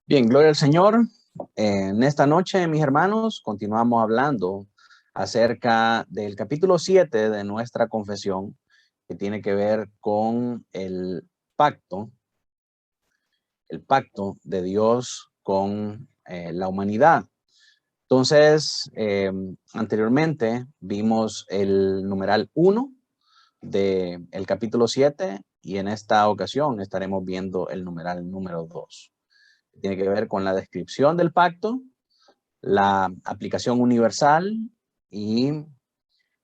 Bien, gloria al Señor. En esta noche, mis hermanos, continuamos hablando acerca del capítulo 7 de nuestra confesión, que tiene que ver con el pacto de Dios con la humanidad. Entonces, anteriormente vimos el numeral 1 del capítulo 7 y en esta ocasión estaremos viendo el numeral número 2. Tiene que ver con la descripción del pacto, la aplicación universal y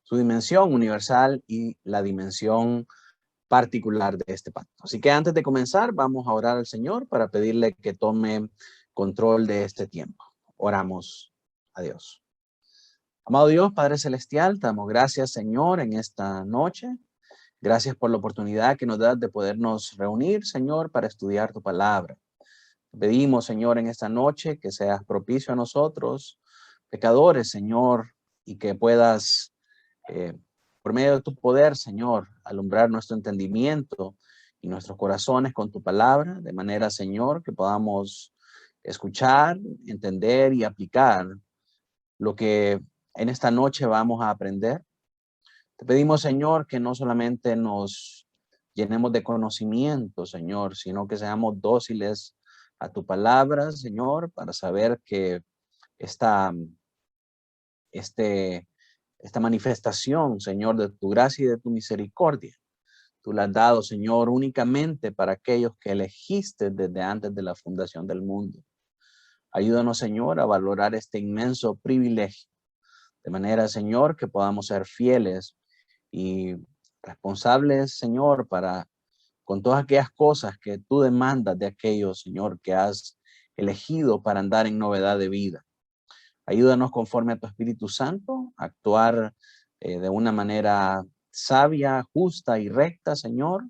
su dimensión universal y la dimensión particular de este pacto. Así que antes de comenzar, vamos a orar al Señor para pedirle que tome control de este tiempo. Oramos a Dios. Amado Dios, Padre Celestial, te damos gracias, Señor, en esta noche. Gracias por la oportunidad que nos das de podernos reunir, Señor, para estudiar tu palabra. Pedimos, Señor, en esta noche que seas propicio a nosotros, pecadores, Señor, y que puedas, por medio de tu poder, Señor, alumbrar nuestro entendimiento y nuestros corazones con tu palabra, de manera, Señor, que podamos escuchar, entender y aplicar lo que en esta noche vamos a aprender. Te pedimos, Señor, que no solamente nos llenemos de conocimiento, Señor, sino que seamos dóciles a tu palabra, Señor, para saber que esta, este, esta manifestación, Señor, de tu gracia y de tu misericordia, tú la has dado, Señor, únicamente para aquellos que elegiste desde antes de la fundación del mundo. Ayúdanos, Señor, a valorar este inmenso privilegio, de manera, Señor, que podamos ser fieles y responsables, Señor, para con todas aquellas cosas que tú demandas de aquellos, Señor, que has elegido para andar en novedad de vida. Ayúdanos conforme a tu Espíritu Santo a actuar de una manera sabia, justa y recta, Señor,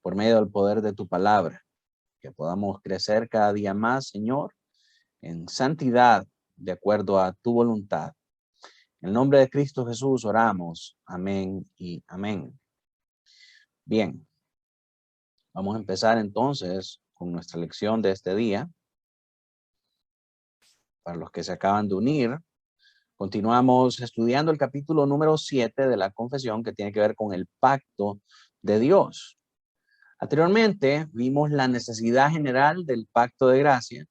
por medio del poder de tu palabra. Que podamos crecer cada día más, Señor, en santidad, de acuerdo a tu voluntad. En el nombre de Cristo Jesús oramos. Amén y amén. Bien, vamos a empezar entonces con nuestra lección de este día. Para los que se acaban de unir, continuamos estudiando el capítulo número 7 de la confesión, que tiene que ver con el pacto de Dios. Anteriormente vimos la necesidad general del pacto de gracia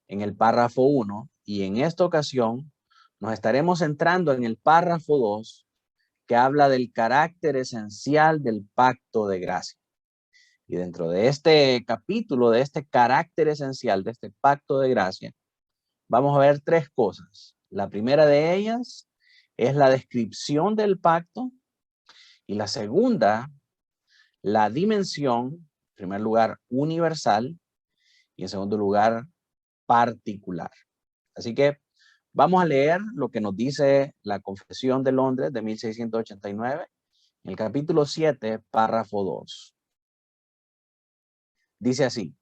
en el párrafo 1 y en esta ocasión nos estaremos centrando en el párrafo 2, que habla del carácter esencial del pacto de gracia. Y dentro de este capítulo, de este carácter esencial, de este pacto de gracia, vamos a ver tres cosas. La primera de ellas es la descripción del pacto y la segunda, la dimensión, en primer lugar, universal y en segundo lugar, particular. Así que vamos a leer lo que nos dice la Confesión de Londres de 1689, en el capítulo 7, párrafo 2. Dice así: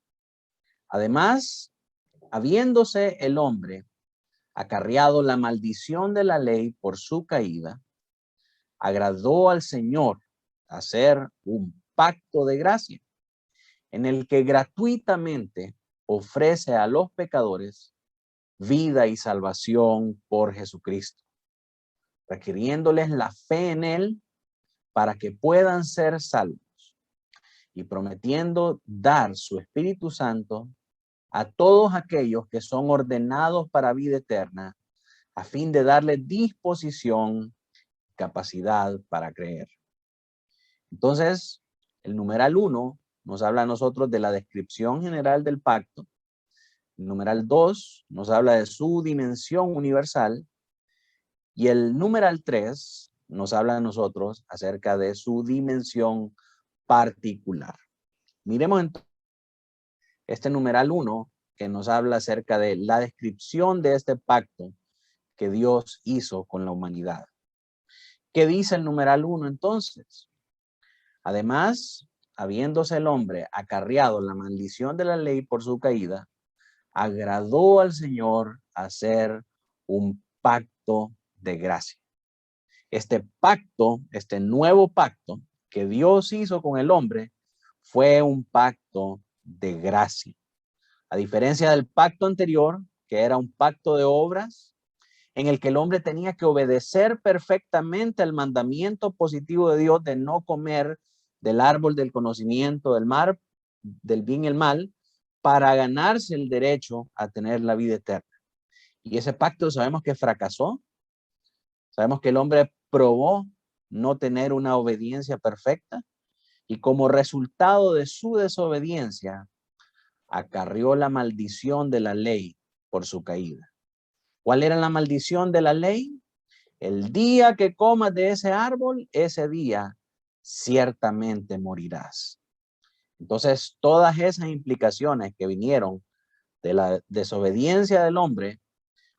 además, habiéndose el hombre acarreado la maldición de la ley por su caída, agradó al Señor hacer un pacto de gracia en el que gratuitamente ofrece a los pecadores vida y salvación por Jesucristo, requiriéndoles la fe en él para que puedan ser salvos y prometiendo dar su Espíritu Santo a todos aquellos que son ordenados para vida eterna, a fin de darle disposición, capacidad para creer. Entonces, el numeral 1 nos habla a nosotros de la descripción general del pacto. El numeral 2 nos habla de su dimensión universal. Y el numeral 3 nos habla a nosotros acerca de su dimensión particular. Miremos entonces este numeral 1, que nos habla acerca de la descripción de este pacto que Dios hizo con la humanidad. ¿Qué dice el numeral 1 entonces? Además, habiéndose el hombre acarreado la maldición de la ley por su caída, agradó al Señor hacer un pacto de gracia. Este pacto, este nuevo pacto que Dios hizo con el hombre, fue un pacto de gracia. A diferencia del pacto anterior, que era un pacto de obras, en el que el hombre tenía que obedecer perfectamente al mandamiento positivo de Dios de no comer del árbol del conocimiento del bien y el mal, para ganarse el derecho a tener la vida eterna. Y ese pacto sabemos que fracasó. Sabemos que el hombre probó no tener una obediencia perfecta y como resultado de su desobediencia acarrió la maldición de la ley por su caída. ¿Cuál era la maldición de la ley? El día que comas de ese árbol, ese día ciertamente morirás. Entonces, todas esas implicaciones que vinieron de la desobediencia del hombre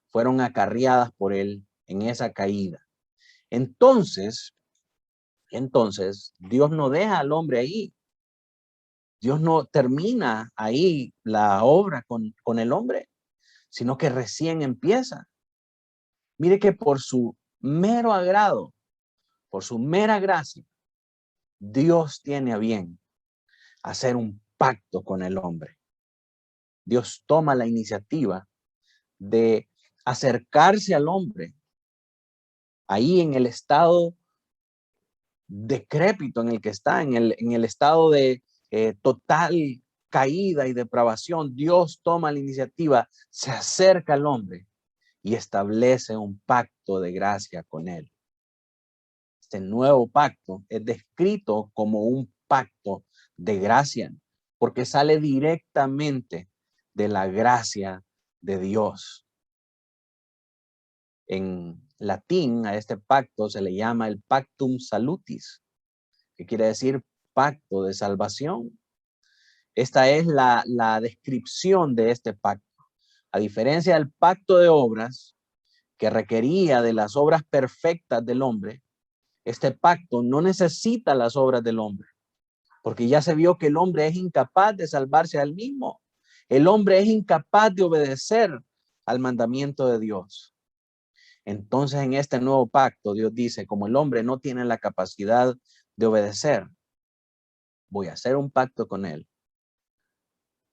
fueron acarreadas por él en esa caída. Entonces, Dios no deja al hombre ahí. Dios no termina ahí la obra con el hombre, sino que recién empieza. Mire que por su mero agrado, por su mera gracia, Dios tiene a bien hacer un pacto con el hombre. Dios toma la iniciativa de acercarse al hombre ahí en el estado decrépito en el que está, en el estado de total caída y depravación. Dios toma la iniciativa, se acerca al hombre y establece un pacto de gracia con él. Este nuevo pacto es descrito como un pacto de gracia, porque sale directamente de la gracia de Dios. En latín a este pacto se le llama el pactum salutis, que quiere decir pacto de salvación. Esta es la descripción de este pacto. A diferencia del pacto de obras, que requería de las obras perfectas del hombre, este pacto no necesita las obras del hombre, porque ya se vio que el hombre es incapaz de salvarse a él mismo. El hombre es incapaz de obedecer al mandamiento de Dios. Entonces, en este nuevo pacto, Dios dice, como el hombre no tiene la capacidad de obedecer, voy a hacer un pacto con él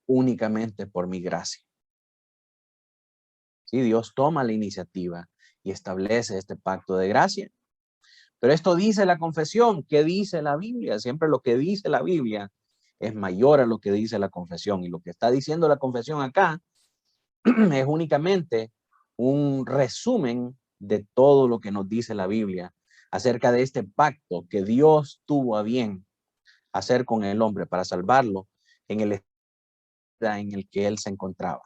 únicamente por mi gracia. Sí, Dios toma la iniciativa y establece este pacto de gracia. Pero esto dice la confesión. ¿Qué dice la Biblia? Siempre lo que dice la Biblia es mayor a lo que dice la confesión. Y lo que está diciendo la confesión acá es únicamente un resumen de todo lo que nos dice la Biblia acerca de este pacto que Dios tuvo a bien hacer con el hombre para salvarlo en el estado en el que él se encontraba.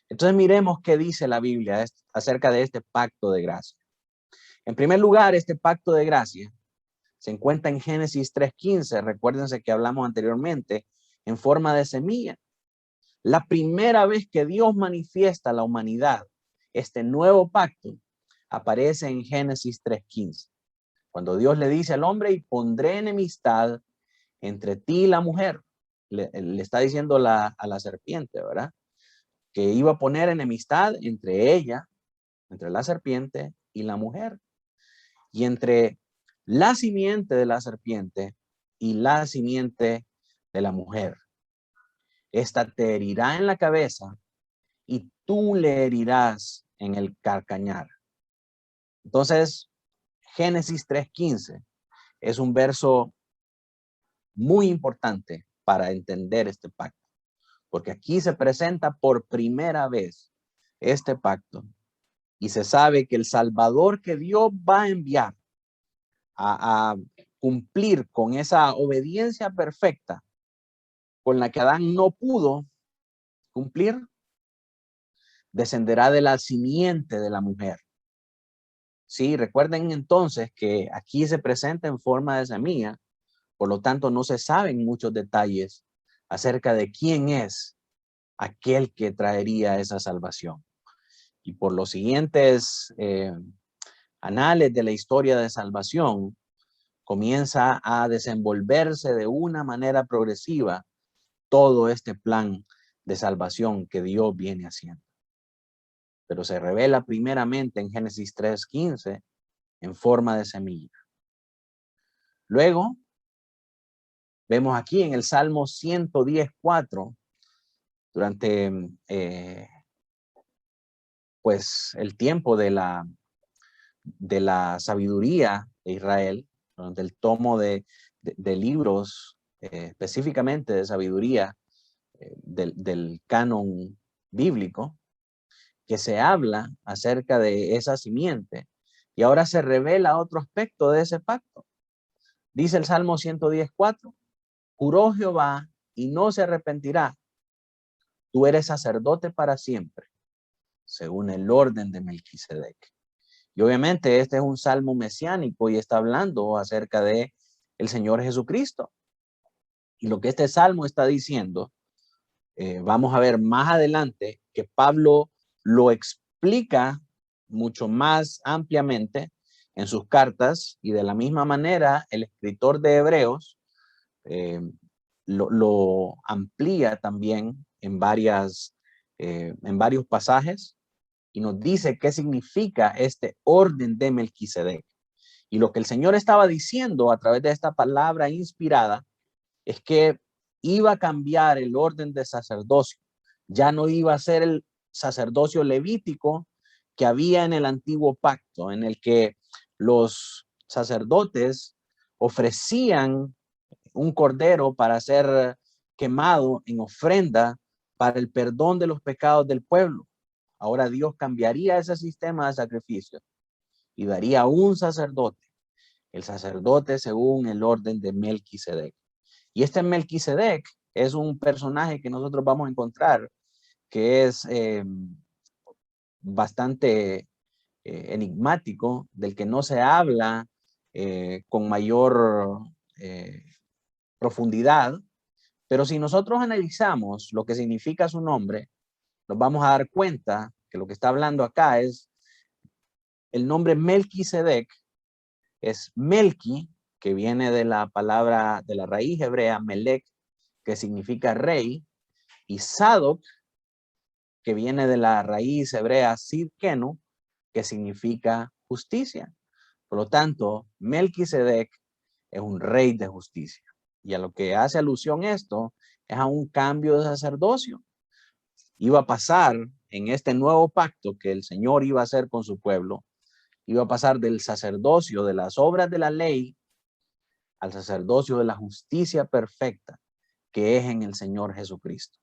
Entonces miremos qué dice la Biblia acerca de este pacto de gracia. En primer lugar, este pacto de gracia se encuentra en Génesis 3:15. Recuérdense que hablamos anteriormente en forma de semilla. La primera vez que Dios manifiesta a la humanidad este nuevo pacto aparece en Génesis 3:15. Cuando Dios le dice al hombre, y pondré enemistad entre ti y la mujer. Le está diciendo a la serpiente, ¿verdad? Que iba a poner enemistad entre ella, entre la serpiente y la mujer. Y entre la simiente de la serpiente y la simiente de la mujer. Esta te herirá en la cabeza y tú le herirás en el calcañar. Entonces, Génesis 3:15 es un verso muy importante para entender este pacto, porque aquí se presenta por primera vez este pacto y se sabe que el Salvador que Dios va a enviar a cumplir con esa obediencia perfecta con la que Adán no pudo cumplir, descenderá de la simiente de la mujer. Sí, recuerden entonces que aquí se presenta en forma de semilla, por lo tanto no se saben muchos detalles acerca de quién es aquel que traería esa salvación. Y por los siguientes anales de la historia de salvación, comienza a desenvolverse de una manera progresiva todo este plan de salvación que Dios viene haciendo. Pero se revela primeramente en Génesis 3:15 en forma de semilla. Luego, vemos aquí en el Salmo 110:4 durante pues el tiempo de la sabiduría de Israel, durante el tomo de libros específicamente de sabiduría del canon bíblico, que se habla acerca de esa simiente, y ahora se revela otro aspecto de ese pacto. Dice el Salmo 110:4, juró Jehová y no se arrepentirá, tú eres sacerdote para siempre, según el orden de Melquisedec. Y obviamente este es un salmo mesiánico y está hablando acerca de el Señor Jesucristo. Y lo que este salmo está diciendo, vamos a ver más adelante que Pablo lo explica mucho más ampliamente en sus cartas, y de la misma manera el escritor de Hebreos lo amplía también en varios pasajes, y nos dice qué significa este orden de Melquisedec. Y lo que el Señor estaba diciendo a través de esta palabra inspirada es que iba a cambiar el orden de sacerdocio. Ya no iba a ser el sacerdocio levítico que había en el antiguo pacto, en el que los sacerdotes ofrecían un cordero para ser quemado en ofrenda para el perdón de los pecados del pueblo. Ahora Dios cambiaría ese sistema de sacrificio y daría un sacerdote, el sacerdote según el orden de Melquisedec. Y este Melquisedec es un personaje que nosotros vamos a encontrar que es bastante enigmático, del que no se habla con mayor profundidad, pero si nosotros analizamos lo que significa su nombre, nos vamos a dar cuenta que lo que está hablando acá es el nombre Melquisedec, es Melqui, que viene de la palabra, de la raíz hebrea Melec, que significa rey, y Sadoc, que viene de la raíz hebrea Sidkenu, que significa justicia. Por lo tanto, Melquisedec es un rey de justicia. Y a lo que hace alusión esto es a un cambio de sacerdocio. Iba a pasar en este nuevo pacto que el Señor iba a hacer con su pueblo, iba a pasar del sacerdocio de las obras de la ley al sacerdocio de la justicia perfecta, que es en el Señor Jesucristo.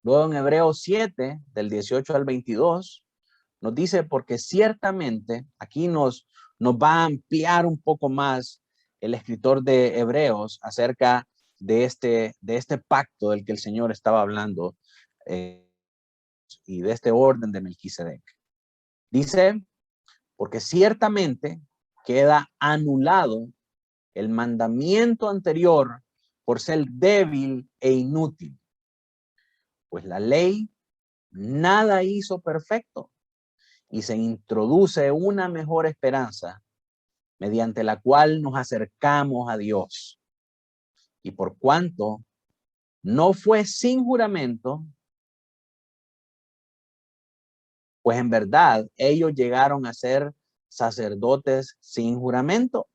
Luego en Hebreos 7, del 18 al 22, nos dice, porque ciertamente, aquí nos va a ampliar un poco más el escritor de Hebreos acerca de este pacto del que el Señor estaba hablando y de este orden de Melquisedec. Dice, porque ciertamente queda anulado el mandamiento anterior por ser débil e inútil, pues la ley nada hizo perfecto, y se introduce una mejor esperanza mediante la cual nos acercamos a Dios. Y por cuanto no fue sin juramento, pues en verdad ellos llegaron a ser sacerdotes sin juramento.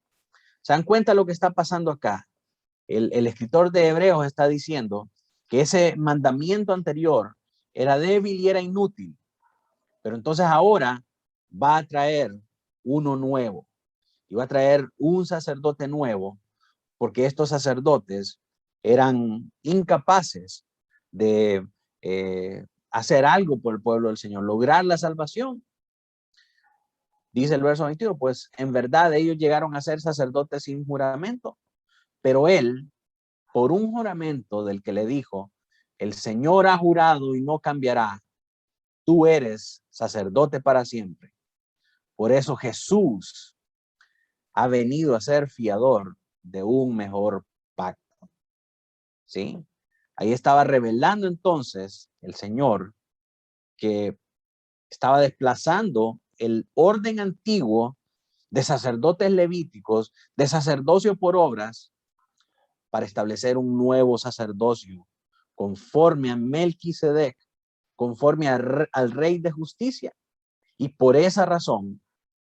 ¿Se dan cuenta lo que está pasando acá? El escritor de Hebreos está diciendo que ese mandamiento anterior era débil y era inútil, pero entonces ahora va a traer uno nuevo, y va a traer un sacerdote nuevo, porque estos sacerdotes eran incapaces de hacer algo por el pueblo del Señor, lograr la salvación. Dice el verso 21, pues en verdad ellos llegaron a ser sacerdotes sin juramento, pero él, por un juramento del que le dijo, el Señor ha jurado y no cambiará, tú eres sacerdote para siempre. Por eso Jesús ha venido a ser fiador de un mejor pacto. ¿Sí? Ahí estaba revelando entonces el Señor que estaba desplazando el orden antiguo de sacerdotes levíticos, de sacerdocio por obras, para establecer un nuevo sacerdocio conforme a Melquisedec, conforme al Rey de Justicia. Y por esa razón,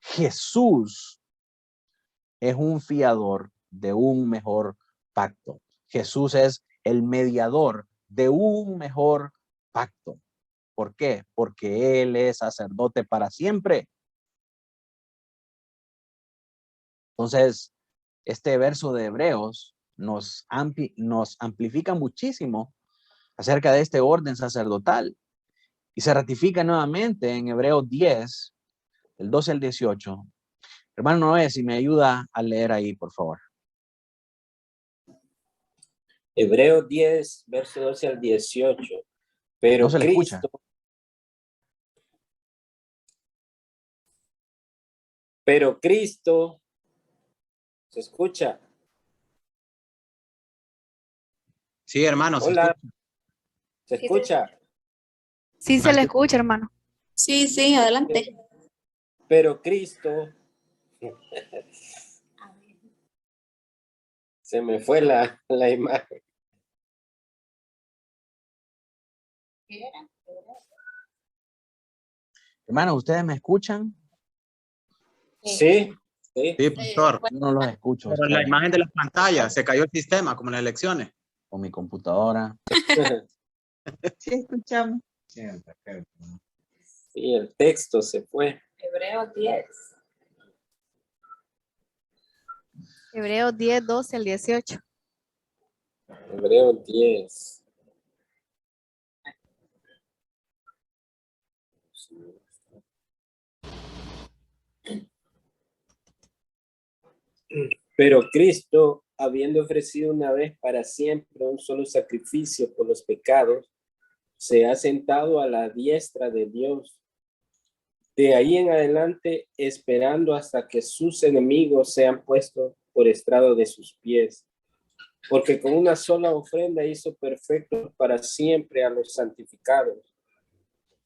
Jesús es un fiador de un mejor pacto. Jesús es el mediador de un mejor pacto. ¿Por qué? Porque Él es sacerdote para siempre. Entonces, este verso de Hebreos nos amplifica muchísimo acerca de este orden sacerdotal y se ratifica nuevamente en Hebreos 10, el 12 al 18. Hermano Noé, si me ayuda a leer ahí, por favor. Hebreos 10, verso 12 al 18. Pero no se le Cristo, escucha. pero Cristo, ¿se escucha? Sí, hermano. Hola, ¿se escucha? Sí, se le escucha, hermano. Sí, sí, adelante. Pero Cristo, se me fue la imagen. Hermano, ¿ustedes me escuchan? Sí, sí. Sí, pastor. Yo no los escucho. Pero la imagen de la pantalla, se cayó el sistema, como en las elecciones. Con mi computadora. Sí, escuchamos. Sí, el texto se fue. Hebreos 10. Hebreos 10, 12 al 18. Hebreos 10. Pero Cristo, habiendo ofrecido una vez para siempre un solo sacrificio por los pecados, se ha sentado a la diestra de Dios. De ahí en adelante, esperando hasta que sus enemigos sean puestos por estrado de sus pies. Porque con una sola ofrenda hizo perfectos para siempre a los santificados.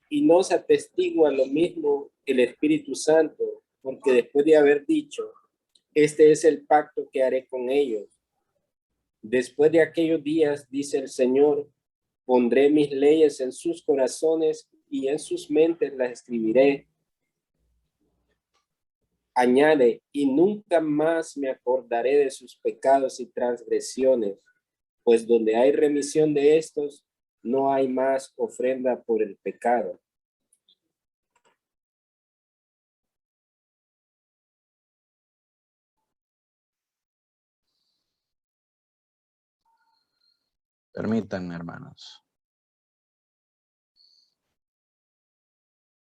Y nos atestigua lo mismo el Espíritu Santo, porque después de haber dicho, este es el pacto que haré con ellos. Después de aquellos días, dice el Señor, pondré mis leyes en sus corazones y en sus mentes las escribiré. Añade, y nunca más me acordaré de sus pecados y transgresiones, pues donde hay remisión de estos, no hay más ofrenda por el pecado. Permítanme, hermanos.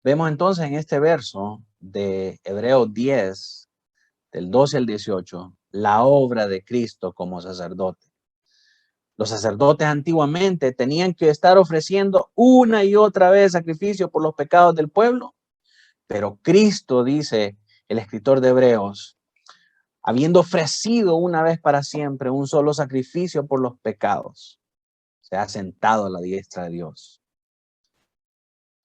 Vemos entonces en este verso de Hebreos 10, del 12 al 18, la obra de Cristo como sacerdote. Los sacerdotes antiguamente tenían que estar ofreciendo una y otra vez sacrificio por los pecados del pueblo, pero Cristo, dice el escritor de Hebreos, habiendo ofrecido una vez para siempre un solo sacrificio por los pecados, se ha sentado a la diestra de Dios.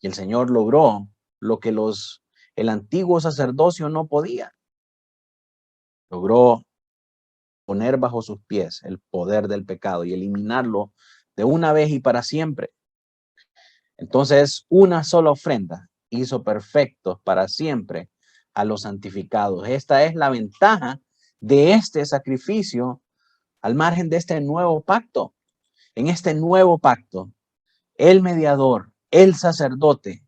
Y el Señor logró lo que el antiguo sacerdocio no podía. Logró poner bajo sus pies el poder del pecado y eliminarlo de una vez y para siempre. Entonces, una sola ofrenda hizo perfectos para siempre a los santificados. Esta es la ventaja de este sacrificio al margen de este nuevo pacto. En este nuevo pacto, el mediador, el sacerdote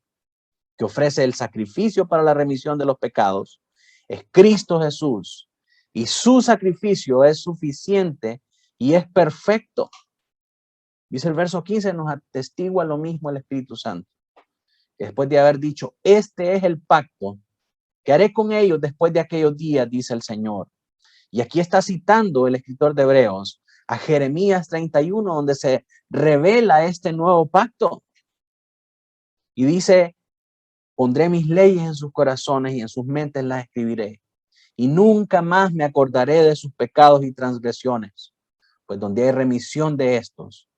que ofrece el sacrificio para la remisión de los pecados, es Cristo Jesús. Y su sacrificio es suficiente y es perfecto. Dice el verso 15, nos atestigua lo mismo el Espíritu Santo. Después de haber dicho, este es el pacto que haré con ellos después de aquellos días, dice el Señor. Y aquí está citando el escritor de Hebreos a Jeremías 31, donde se revela este nuevo pacto. Y dice, pondré mis leyes en sus corazones y en sus mentes las escribiré. Y nunca más me acordaré de sus pecados y transgresiones, pues donde hay remisión de estos,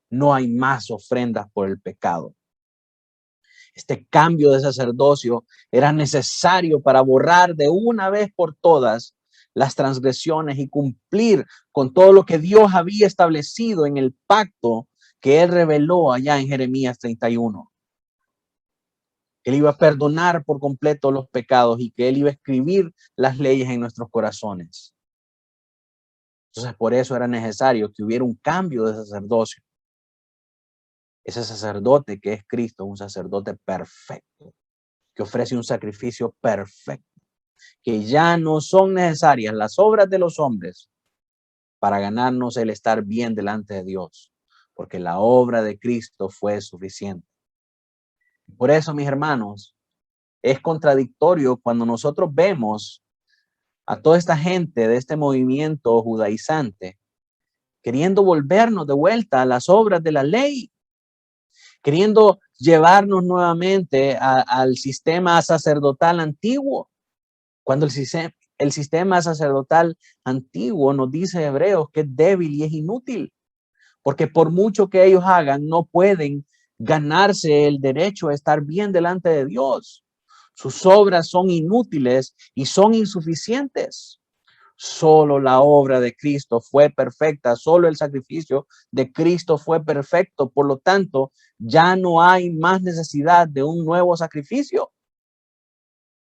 no hay más ofrendas por el pecado. Este cambio de sacerdocio era necesario para borrar de una vez por todas las transgresiones y cumplir con todo lo que Dios había establecido en el pacto que Él reveló allá en Jeremías 31. Él iba a perdonar por completo los pecados y que Él iba a escribir las leyes en nuestros corazones. Entonces, por eso era necesario que hubiera un cambio de sacerdocio. Ese sacerdote que es Cristo, un sacerdote perfecto, que ofrece un sacrificio perfecto, que ya no son necesarias las obras de los hombres para ganarnos el estar bien delante de Dios, porque la obra de Cristo fue suficiente. Por eso, mis hermanos, es contradictorio cuando nosotros vemos a toda esta gente de este movimiento judaizante queriendo volvernos de vuelta a las obras de la ley, queriendo llevarnos nuevamente al sistema sacerdotal antiguo, cuando el sistema sacerdotal antiguo nos dice Hebreos que es débil y es inútil, porque por mucho que ellos hagan, no pueden ganarse el derecho a estar bien delante de Dios. Sus obras son inútiles y son insuficientes. Solo la obra de Cristo fue perfecta, solo el sacrificio de Cristo fue perfecto. Por lo tanto, ya no hay más necesidad de un nuevo sacrificio.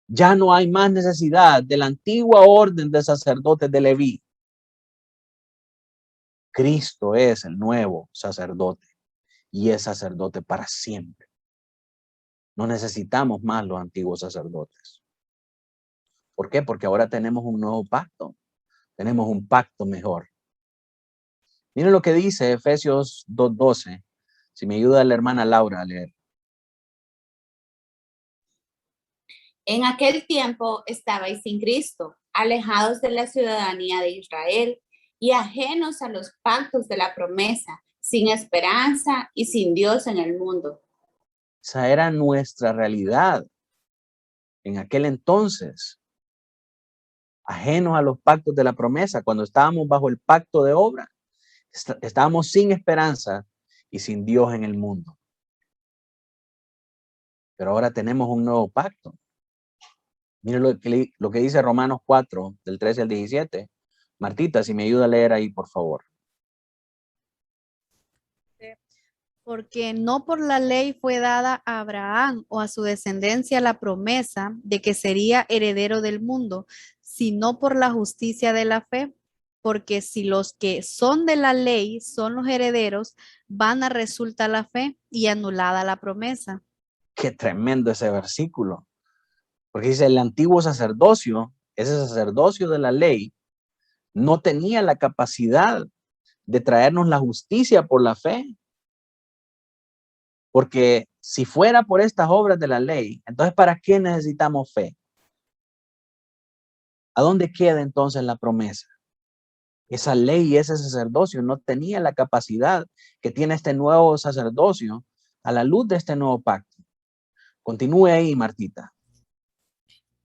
Ya no hay más necesidad de la antigua orden de sacerdotes de Leví. Cristo es el nuevo sacerdote y es sacerdote para siempre. No necesitamos más los antiguos sacerdotes. ¿Por qué? Porque ahora tenemos un nuevo pacto. Tenemos un pacto mejor. Miren lo que dice Efesios 2:12. Si me ayuda la hermana Laura a leer. En aquel tiempo estabais sin Cristo, alejados de la ciudadanía de Israel y ajenos a los pactos de la promesa, sin esperanza y sin Dios en el mundo. Esa era nuestra realidad en aquel entonces. Ajenos a los pactos de la promesa, cuando estábamos bajo el pacto de obra. Estábamos sin esperanza y sin Dios en el mundo. Pero ahora tenemos un nuevo pacto. Miren lo que dice Romanos 4, del 13 al 17. Martita, si me ayuda a leer ahí, por favor. Porque no por la ley fue dada a Abraham o a su descendencia la promesa de que sería heredero del mundo, sino por la justicia de la fe. Porque si los que son de la ley son los herederos, vana resulta la fe y anulada la promesa. Qué tremendo ese versículo. Porque dice el antiguo sacerdocio, ese sacerdocio de la ley, no tenía la capacidad de traernos la justicia por la fe. Porque si fuera por estas obras de la ley, entonces ¿para qué necesitamos fe? ¿A dónde queda entonces la promesa? Esa ley y ese sacerdocio no tenía la capacidad que tiene este nuevo sacerdocio a la luz de este nuevo pacto. Continúe ahí, Martita.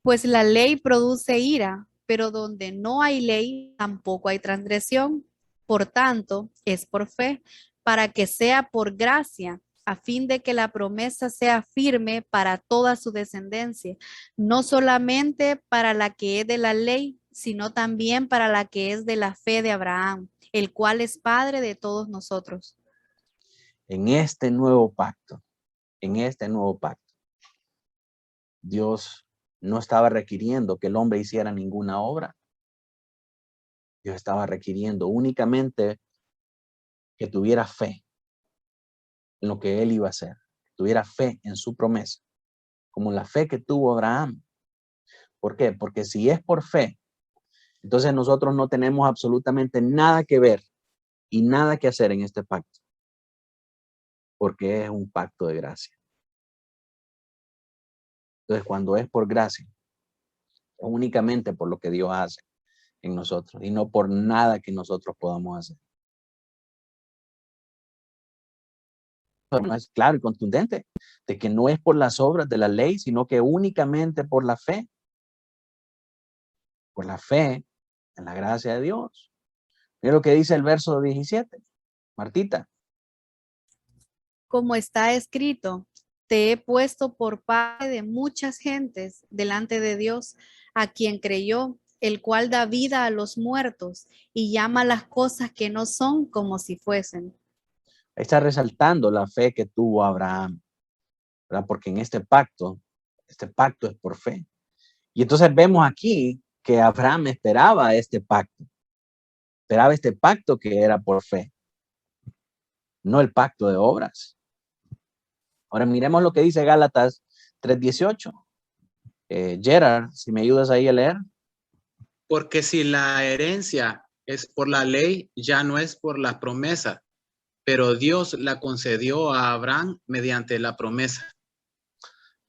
Pues la ley produce ira, pero donde no hay ley, tampoco hay transgresión. Por tanto, es por fe, para que sea por gracia, a fin de que la promesa sea firme para toda su descendencia, no solamente para la que es de la ley, sino también para la que es de la fe de Abraham, el cual es Padre de todos nosotros. En este nuevo pacto, Dios no estaba requiriendo que el hombre hiciera ninguna obra. Dios estaba requiriendo únicamente que tuviera fe en lo que él iba a hacer, que tuviera fe en su promesa, como la fe que tuvo Abraham. ¿Por qué? Porque si es por fe, entonces nosotros no tenemos absolutamente nada que ver y nada que hacer en este pacto, porque es un pacto de gracia. Entonces, cuando es por gracia, es únicamente por lo que Dios hace en nosotros y no por nada que nosotros podamos hacer. Es claro y contundente de que no es por las obras de la ley, sino que únicamente por la fe. Por la fe en la gracia de Dios. Mira lo que dice el verso 17. Martita. Como está escrito, te he puesto por padre de muchas gentes delante de Dios, a quien creyó, el cual da vida a los muertos y llama las cosas que no son como si fuesen. Ahí está resaltando la fe que tuvo Abraham, ¿verdad? Porque en este pacto es por fe. Y entonces vemos aquí que Abraham esperaba este pacto. esperaba este pacto que era por fe, no el pacto de obras. Ahora miremos lo que dice Gálatas 3:18. Gerard, si me ayudas ahí a leer. Porque si la herencia es por la ley, ya no es por la promesa, pero Dios la concedió a Abraham mediante la promesa.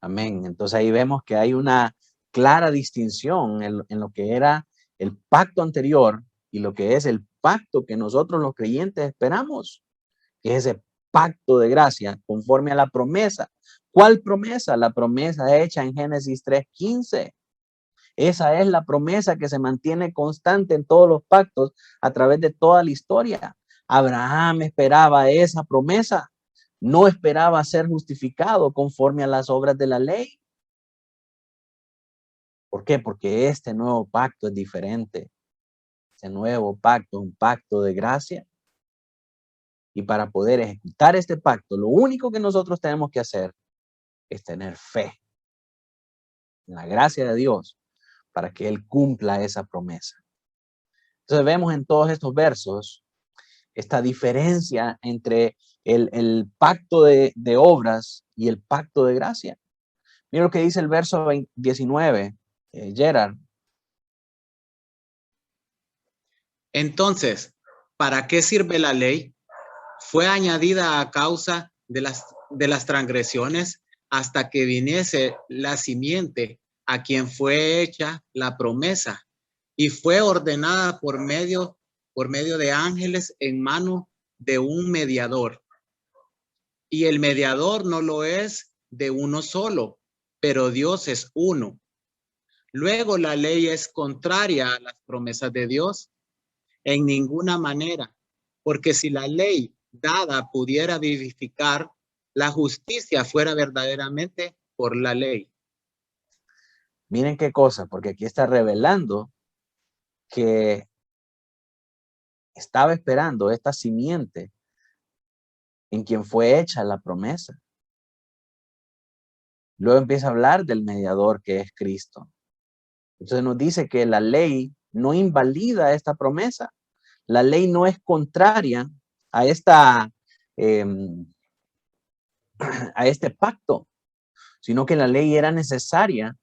Amén. Entonces ahí vemos que hay una clara distinción en lo que era el pacto anterior y lo que es el pacto que nosotros los creyentes esperamos, que es ese pacto de gracia conforme a la promesa. ¿Cuál promesa? La promesa hecha en Génesis 3:15. Esa es la promesa que se mantiene constante en todos los pactos a través de toda la historia. Abraham esperaba esa promesa. No esperaba ser justificado conforme a las obras de la ley. ¿Por qué? Porque este nuevo pacto es diferente. Este nuevo pacto es un pacto de gracia. Y para poder ejecutar este pacto, lo único que nosotros tenemos que hacer es tener fe en la gracia de Dios para que Él cumpla esa promesa. Entonces vemos en todos estos versos esta diferencia entre el pacto de obras y el pacto de gracia. Mira lo que dice el verso 19, Gerard. Entonces, ¿para qué sirve la ley? Fue añadida a causa de las transgresiones hasta que viniese la simiente a quien fue hecha la promesa y fue ordenada por medio de ángeles en mano de un mediador. Y el mediador no lo es de uno solo, pero Dios es uno. Luego la ley es contraria a las promesas de Dios en ninguna manera, porque si la ley dada pudiera vivificar, la justicia fuera verdaderamente por la ley. Miren qué cosa, porque aquí está revelando que estaba esperando esta simiente en quien fue hecha la promesa. Luego empieza a hablar del mediador que es Cristo. Entonces nos dice que la ley no invalida esta promesa. La ley no es contraria a a este pacto, sino que la ley era necesaria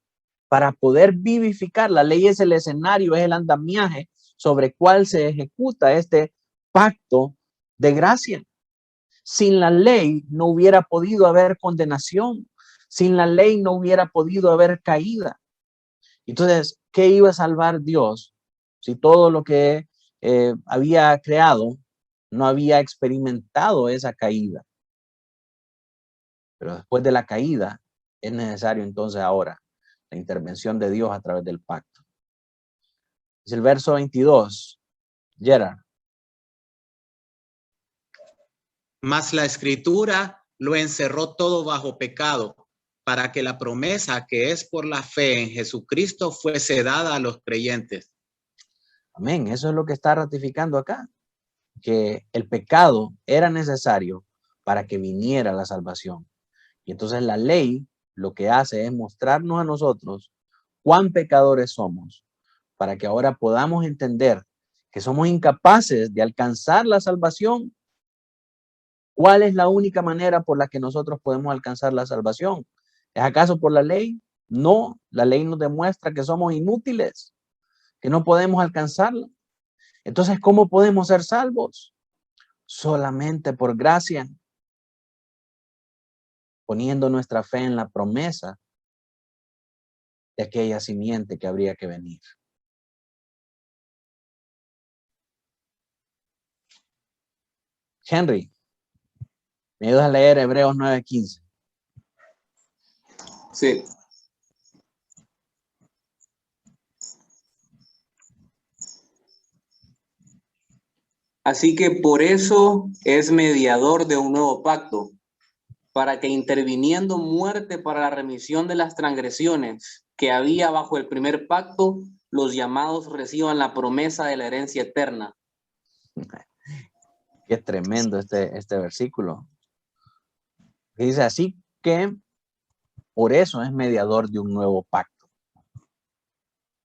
para poder vivificar. La ley es el escenario, es el andamiaje sobre cual se ejecuta este pacto de gracia. Sin la ley no hubiera podido haber condenación. Sin la ley no hubiera podido haber caída. Entonces, ¿qué iba a salvar Dios si todo lo que había creado no había experimentado esa caída? Pero después de la caída, es necesario entonces ahora la intervención de Dios a través del pacto. Es el verso 22. Gerard. Mas la escritura lo encerró todo bajo pecado, para que la promesa que es por la fe en Jesucristo fuese dada a los creyentes. Amén. Eso es lo que está ratificando acá, que el pecado era necesario para que viniera la salvación. Y entonces la ley lo que hace es mostrarnos a nosotros cuán pecadores somos, para que ahora podamos entender que somos incapaces de alcanzar la salvación. ¿Cuál es la única manera por la que nosotros podemos alcanzar la salvación? ¿Es acaso por la ley? No, la ley nos demuestra que somos inútiles, que no podemos alcanzarla. Entonces, ¿cómo podemos ser salvos? Solamente por gracia, poniendo nuestra fe en la promesa de aquella simiente que habría que venir. Henry, ¿me ayudas a leer Hebreos 9:15? Sí. Así que por eso es mediador de un nuevo pacto, para que interviniendo muerte para la remisión de las transgresiones que había bajo el primer pacto, los llamados reciban la promesa de la herencia eterna. Qué tremendo este versículo. Dice así que por eso es mediador de un nuevo pacto.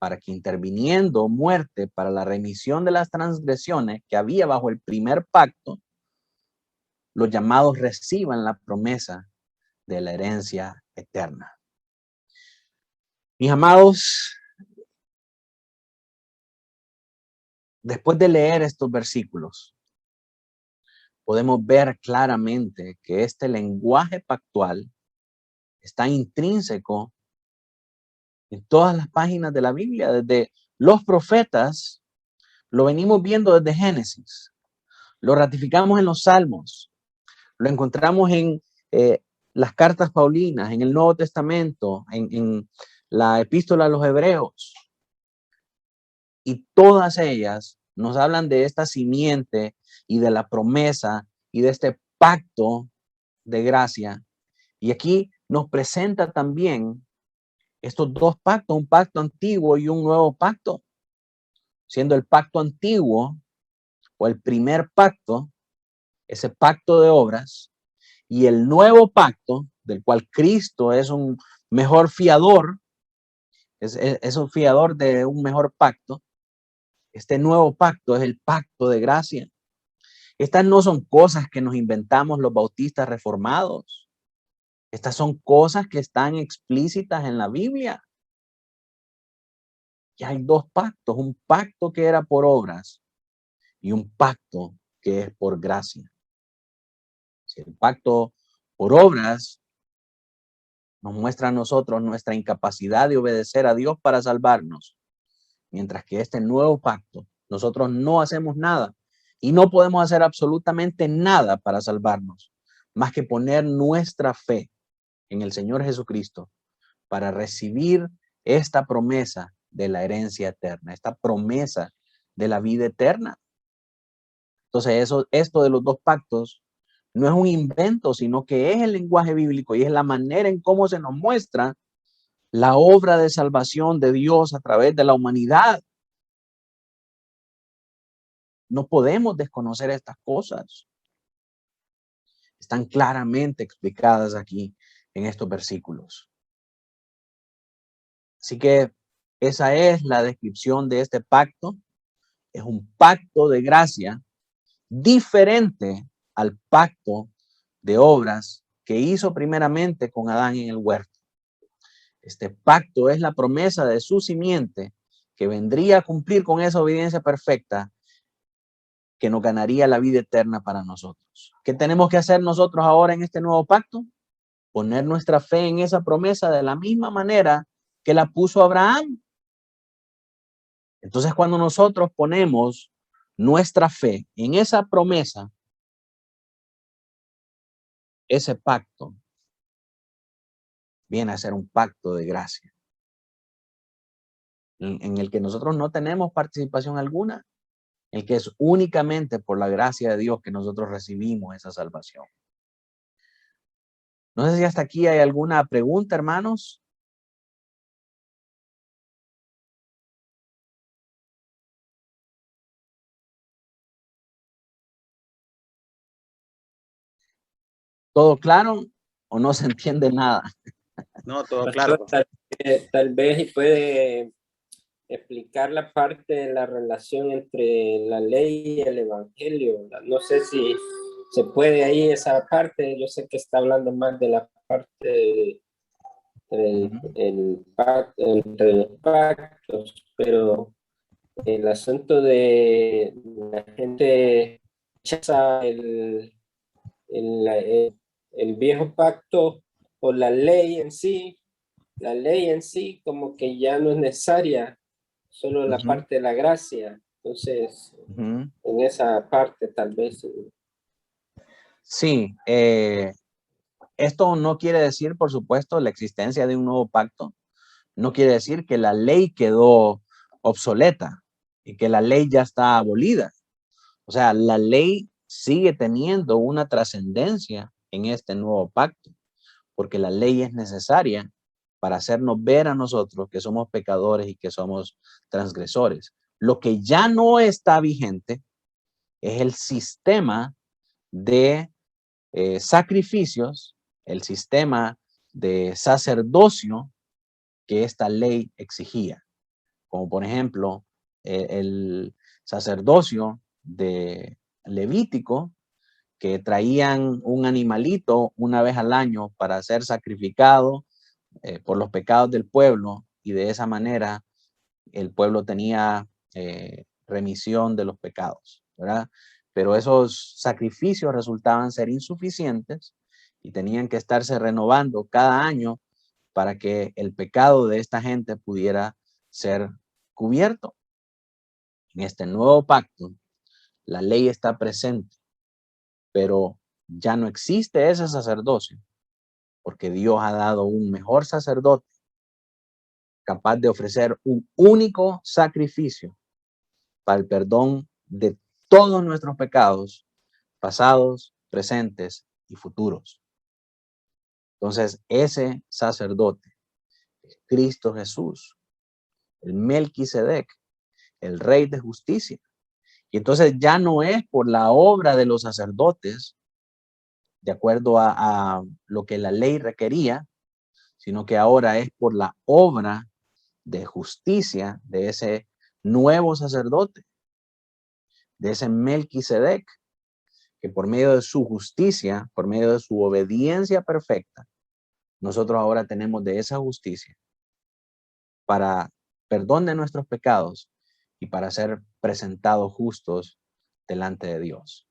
para que interviniendo muerte para la remisión de las transgresiones que había bajo el primer pacto, los llamados reciban la promesa de la herencia eterna. Mis amados, después de leer estos versículos, podemos ver claramente que este lenguaje pactual está intrínseco en todas las páginas de la Biblia. Desde los profetas, lo venimos viendo desde Génesis, lo ratificamos en los Salmos, lo encontramos en las cartas paulinas, en el Nuevo Testamento, en la epístola a los Hebreos. Y todas ellas nos hablan de esta simiente y de la promesa y de este pacto de gracia. Y aquí nos presenta también estos dos pactos, un pacto antiguo y un nuevo pacto. Siendo el pacto antiguo o el primer pacto, ese pacto de obras, y el nuevo pacto, del cual Cristo es un mejor fiador, es un fiador de un mejor pacto. Este nuevo pacto es el pacto de gracia. Estas no son cosas que nos inventamos los bautistas reformados. Estas son cosas que están explícitas en la Biblia. Y hay dos pactos, un pacto que era por obras y un pacto que es por gracia. Si el pacto por obras nos muestra a nosotros nuestra incapacidad de obedecer a Dios para salvarnos, mientras que este nuevo pacto, nosotros no hacemos nada y no podemos hacer absolutamente nada para salvarnos, más que poner nuestra fe en el Señor Jesucristo para recibir esta promesa de la herencia eterna, esta promesa de la vida eterna. Entonces, esto de los dos pactos no es un invento, sino que es el lenguaje bíblico y es la manera en cómo se nos muestra la obra de salvación de Dios a través de la humanidad. No podemos desconocer estas cosas. Están claramente explicadas aquí en estos versículos. Así que esa es la descripción de este pacto. Es un pacto de gracia diferente al pacto de obras que hizo primeramente con Adán en el huerto. Este pacto es la promesa de su simiente que vendría a cumplir con esa obediencia perfecta que nos ganaría la vida eterna para nosotros. ¿Qué tenemos que hacer nosotros ahora en este nuevo pacto? Poner nuestra fe en esa promesa de la misma manera que la puso Abraham. Entonces, cuando nosotros ponemos nuestra fe en esa promesa, ese pacto viene a ser un pacto de gracia, en el que nosotros no tenemos participación alguna, el que es únicamente por la gracia de Dios que nosotros recibimos esa salvación. No sé si hasta aquí hay alguna pregunta, hermanos. ¿Todo claro o no se entiende nada? No, todo claro. Tal vez puede explicar la parte de la relación entre la ley y el evangelio. No sé si se puede ahí esa parte. Yo sé que está hablando más de la parte entre los pactos, pero el asunto de la gente rechaza el viejo pacto o la ley en sí como que ya no es necesaria, solo la parte de la gracia. Entonces, en esa parte tal vez. Sí, esto no quiere decir, por supuesto, la existencia de un nuevo pacto. No quiere decir que la ley quedó obsoleta y que la ley ya está abolida. O sea, la ley sigue teniendo una trascendencia en este nuevo pacto, porque la ley es necesaria para hacernos ver a nosotros que somos pecadores y que somos transgresores. Lo que ya no está vigente es el sistema de sacrificios, el sistema de sacerdocio que esta ley exigía. como por ejemplo el sacerdocio de Levítico, que traían un animalito una vez al año para ser sacrificado por los pecados del pueblo, y de esa manera el pueblo tenía remisión de los pecados, ¿verdad? Pero esos sacrificios resultaban ser insuficientes y tenían que estarse renovando cada año para que el pecado de esta gente pudiera ser cubierto. En este nuevo pacto, la ley está presente, pero ya no existe ese sacerdocio, porque Dios ha dado un mejor sacerdote capaz de ofrecer un único sacrificio para el perdón de todos nuestros pecados, pasados, presentes y futuros. Entonces, ese sacerdote es Cristo Jesús, el Melquisedec, el Rey de Justicia. Y entonces ya no es por la obra de los sacerdotes, de acuerdo a lo que la ley requería, sino que ahora es por la obra de justicia de ese nuevo sacerdote, de ese Melquisedec, que por medio de su justicia, por medio de su obediencia perfecta, nosotros ahora tenemos de esa justicia para perdón de nuestros pecados y para ser presentados justos delante de Dios.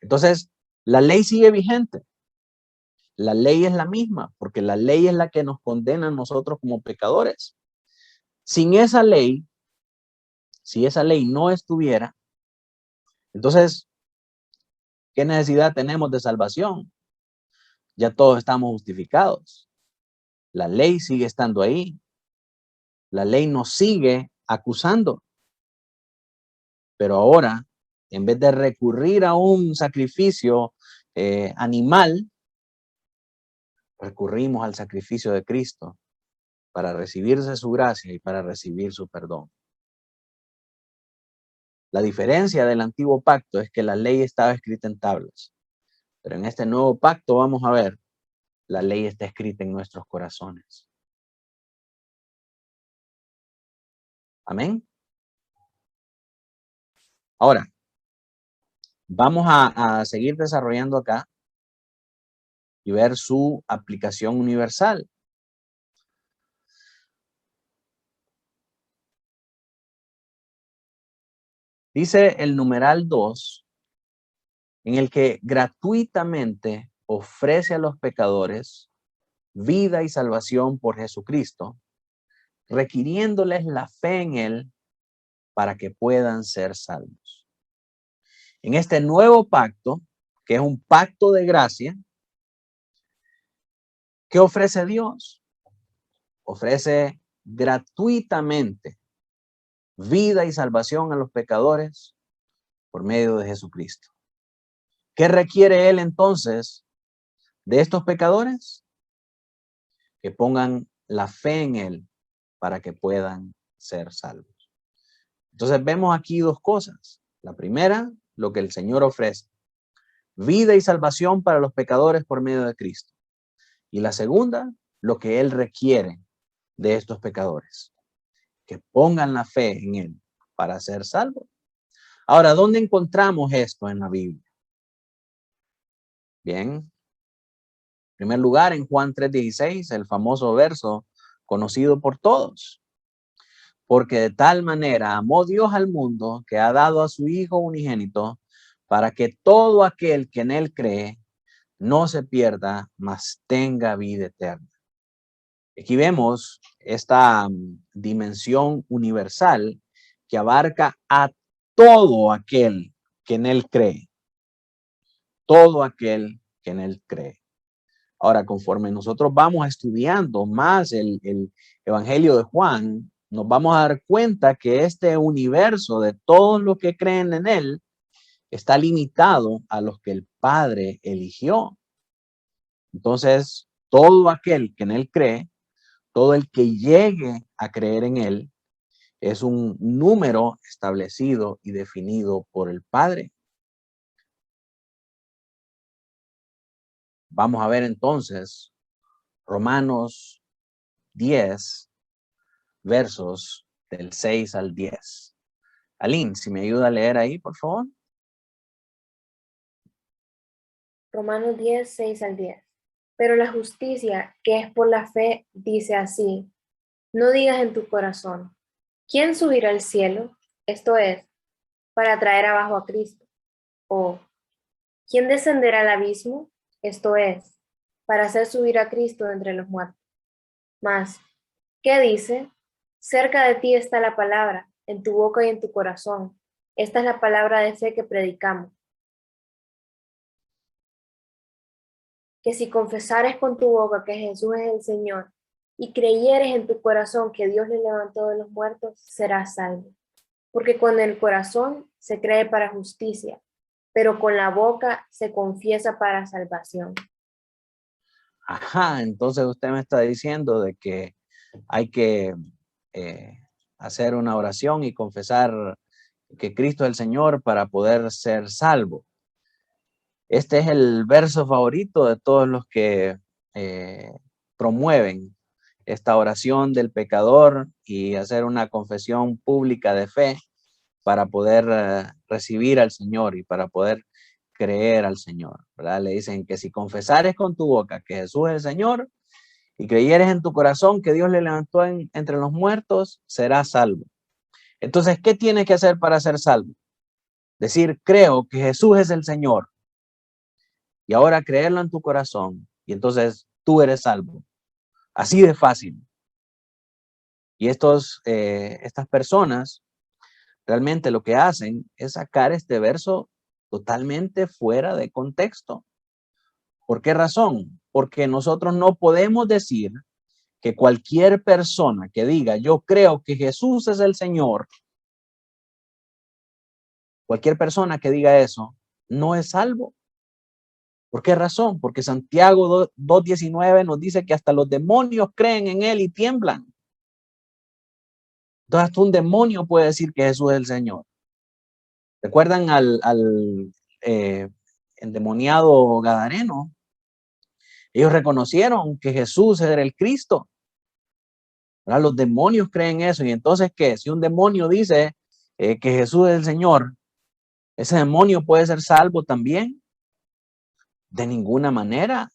Entonces, la ley sigue vigente. La ley es la misma, porque la ley es la que nos condena a nosotros como pecadores. Sin esa ley, si esa ley no estuviera, entonces, ¿qué necesidad tenemos de salvación? Ya todos estamos justificados. La ley sigue estando ahí. La ley nos sigue acusando. Pero ahora, en vez de recurrir a un sacrificio animal, recurrimos al sacrificio de Cristo para recibirse su gracia y para recibir su perdón. La diferencia del antiguo pacto es que la ley estaba escrita en tablas, pero en este nuevo pacto vamos a ver, la ley está escrita en nuestros corazones. Amén. Ahora, vamos a seguir desarrollando acá y ver su aplicación universal. Dice el numeral 2, en el que gratuitamente ofrece a los pecadores vida y salvación por Jesucristo, requiriéndoles la fe en Él para que puedan ser salvos. En este nuevo pacto, que es un pacto de gracia, ¿qué ofrece Dios? Ofrece gratuitamente vida y salvación a los pecadores por medio de Jesucristo. ¿Qué requiere Él entonces de estos pecadores? Que pongan la fe en Él para que puedan ser salvos. Entonces vemos aquí dos cosas. La primera, lo que el Señor ofrece. Vida y salvación para los pecadores por medio de Cristo. Y la segunda, lo que Él requiere de estos pecadores. Que pongan la fe en Él para ser salvos. Ahora, ¿dónde encontramos esto en la Biblia? Bien. En primer lugar, en Juan 3:16, el famoso verso conocido por todos. Porque de tal manera amó Dios al mundo que ha dado a su Hijo unigénito para que todo aquel que en Él cree no se pierda, mas tenga vida eterna. Aquí vemos esta dimensión universal que abarca a todo aquel que en Él cree. Todo aquel que en Él cree. Ahora, conforme nosotros vamos estudiando más el Evangelio de Juan, nos vamos a dar cuenta que este universo de todos los que creen en Él está limitado a los que el Padre eligió. Entonces, todo aquel que en Él cree, todo el que llegue a creer en Él, es un número establecido y definido por el Padre. Vamos a ver entonces Romanos 10, versos del 6 al 10. Aline, si me ayuda a leer ahí, por favor. Romanos 10, 6 al 10. Pero la justicia, que es por la fe, dice así: no digas en tu corazón, ¿quién subirá al cielo? Esto es, para traer abajo a Cristo. O, ¿quién descenderá al abismo? Esto es, para hacer subir a Cristo entre los muertos. Mas, ¿qué dice? Cerca de ti está la palabra, en tu boca y en tu corazón. Esta es la palabra de fe que predicamos. Que si confesares con tu boca que Jesús es el Señor y creyeres en tu corazón que Dios le levantó de los muertos, serás salvo. Porque con el corazón se cree para justicia, pero con la boca se confiesa para salvación. Ajá, entonces usted me está diciendo de que hay que hacer una oración y confesar que Cristo es el Señor para poder ser salvo. Este es el verso favorito de todos los que promueven esta oración del pecador y hacer una confesión pública de fe para poder recibir al Señor y para poder creer al Señor, ¿verdad? Le dicen que si confesares con tu boca que Jesús es el Señor y creyeres en tu corazón que Dios le levantó entre los muertos, serás salvo. Entonces, ¿qué tienes que hacer para ser salvo? Decir, creo que Jesús es el Señor. Y ahora creerlo en tu corazón. Y entonces tú eres salvo. Así de fácil. Y estas personas realmente lo que hacen es sacar este verso totalmente fuera de contexto. ¿Por qué razón? Porque nosotros no podemos decir que cualquier persona que diga, yo creo que Jesús es el Señor, cualquier persona que diga eso, no es salvo. ¿Por qué razón? Porque Santiago 2:19 nos dice que hasta los demonios creen en él y tiemblan. Entonces hasta un demonio puede decir que Jesús es el Señor. ¿Recuerdan al endemoniado gadareno? Ellos reconocieron que Jesús era el Cristo. ¿Verdad? Los demonios creen eso. Y entonces, ¿qué? Si un demonio dice que Jesús es el Señor, ¿ese demonio puede ser salvo también? De ninguna manera.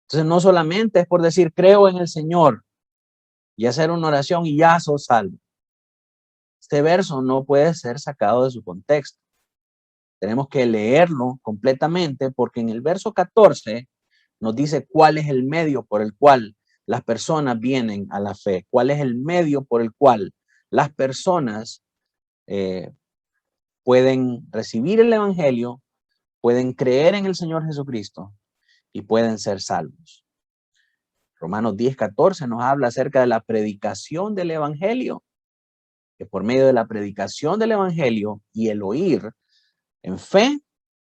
Entonces no solamente es por decir creo en el Señor y hacer una oración y ya sos salvo. Este verso no puede ser sacado de su contexto. Tenemos que leerlo completamente porque en el verso 14 nos dice cuál es el medio por el cual las personas vienen a la fe, cuál es el medio por el cual las personas pueden recibir el evangelio, pueden creer en el Señor Jesucristo y pueden ser salvos. Romanos 10:14 nos habla acerca de la predicación del evangelio, que por medio de la predicación del evangelio y el oír en fe,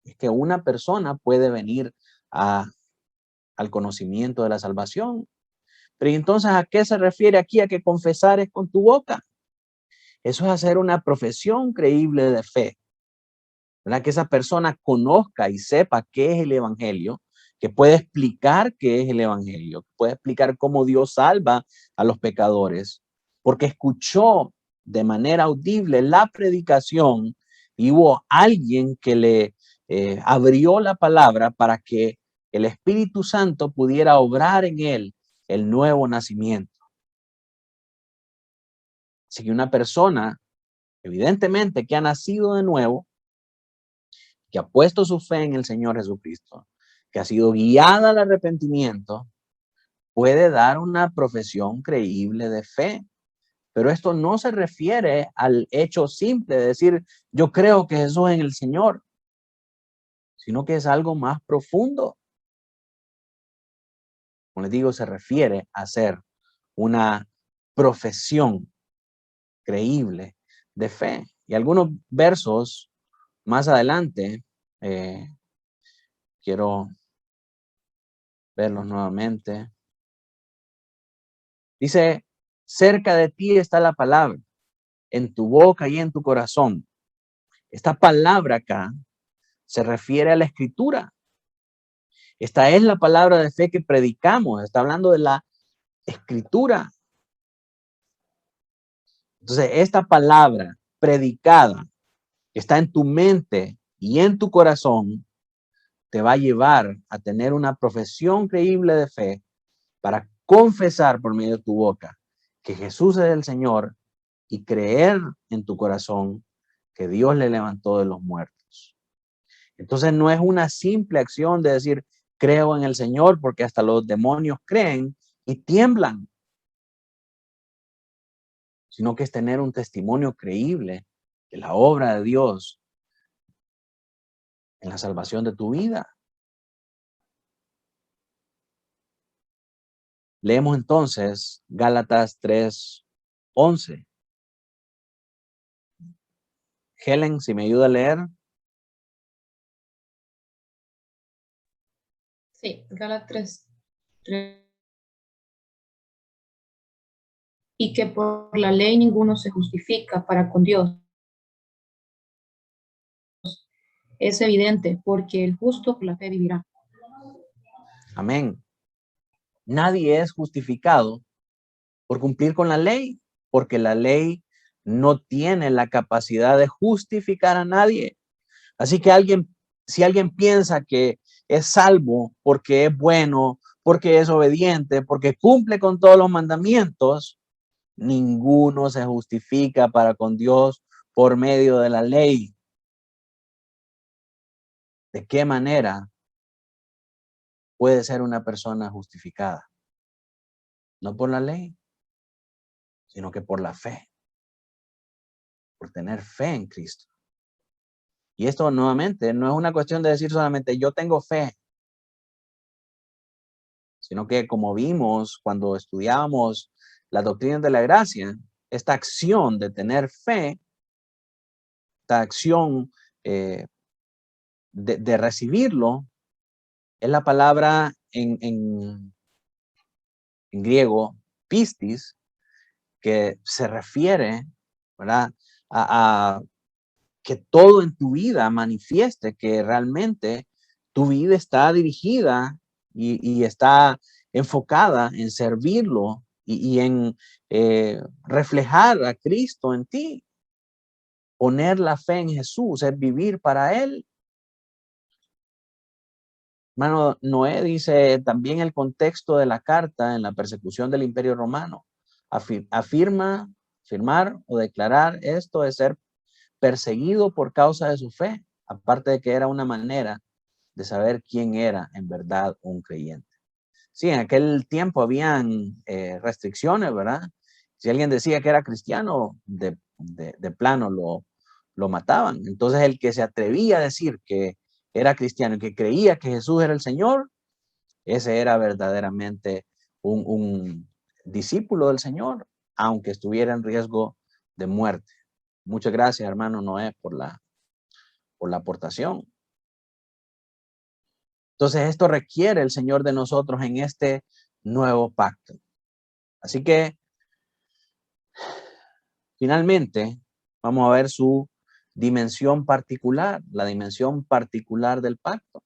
es que una persona puede venir al conocimiento de la salvación. Pero entonces, ¿a qué se refiere aquí a que confesares con tu boca? Eso es hacer una profesión creíble de fe, ¿verdad? Que esa persona conozca y sepa qué es el evangelio, que puede explicar qué es el evangelio, puede explicar cómo Dios salva a los pecadores, porque escuchó de manera audible la predicación y hubo alguien que le abrió la palabra para que el Espíritu Santo pudiera obrar en él el nuevo nacimiento. Así que una persona, evidentemente, que ha nacido de nuevo, que ha puesto su fe en el Señor Jesucristo, que ha sido guiada al arrepentimiento, puede dar una profesión creíble de fe. Pero esto no se refiere al hecho simple de decir, yo creo que Jesús es el Señor, sino que es algo más profundo. Como les digo, se refiere a hacer una profesión creíble de fe. Y algunos versos más adelante, quiero verlos nuevamente. Dice, cerca de ti está la palabra, en tu boca y en tu corazón. Esta palabra acá se refiere a la escritura. Esta es la palabra de fe que predicamos. Está hablando de la escritura. Entonces, esta palabra predicada que está en tu mente y en tu corazón te va a llevar a tener una profesión creíble de fe para confesar por medio de tu boca que Jesús es el Señor y creer en tu corazón que Dios le levantó de los muertos. Entonces no es una simple acción de decir creo en el Señor, porque hasta los demonios creen y tiemblan, sino que es tener un testimonio creíble de la obra de Dios en la salvación de tu vida. Leemos entonces Gálatas 3:11. Helen, si me ayuda a leer. Sí, Gálatas 3. Y que por la ley ninguno se justifica para con Dios. Es evidente, porque el justo por la fe vivirá. Amén. Nadie es justificado por cumplir con la ley, porque la ley no tiene la capacidad de justificar a nadie. Así que si alguien piensa que es salvo porque es bueno, porque es obediente, porque cumple con todos los mandamientos, ninguno se justifica para con Dios por medio de la ley. ¿De qué manera puede ser una persona justificada? No por la ley, sino que por la fe, por tener fe en Cristo. Y esto nuevamente no es una cuestión de decir solamente yo tengo fe, sino que como vimos cuando estudiábamos la doctrina de la gracia, esta acción de tener fe, esta acción de recibirlo, es la palabra en griego, pistis, que se refiere, ¿verdad?, a que todo en tu vida manifieste que realmente tu vida está dirigida y está enfocada en servirlo y en reflejar a Cristo en ti. Poner la fe en Jesús es vivir para Él. Hermano, Noé dice también el contexto de la carta en la persecución del Imperio Romano. Afirmar o declarar esto es ser perseguido por causa de su fe, aparte de que era una manera de saber quién era en verdad un creyente. Sí, en aquel tiempo habían restricciones, ¿verdad? Si alguien decía que era cristiano, de plano lo mataban. Entonces el que se atrevía a decir que era cristiano y que creía que Jesús era el Señor, ese era verdaderamente un discípulo del Señor, aunque estuviera en riesgo de muerte. Muchas gracias, hermano Noé, por la aportación. Entonces, esto requiere el Señor de nosotros en este nuevo pacto. Así que, finalmente, vamos a ver su dimensión particular, la dimensión particular del pacto.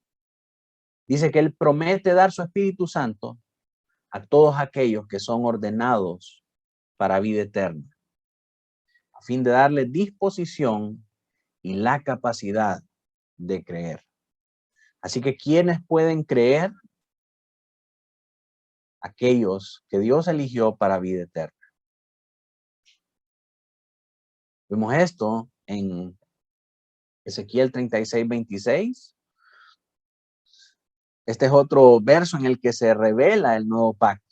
Dice que Él promete dar su Espíritu Santo a todos aquellos que son ordenados para vida eterna, a fin de darle disposición y la capacidad de creer. Así que, ¿quiénes pueden creer? Aquellos que Dios eligió para vida eterna. Vemos esto en Ezequiel 36:26. Este es otro verso en el que se revela el nuevo pacto.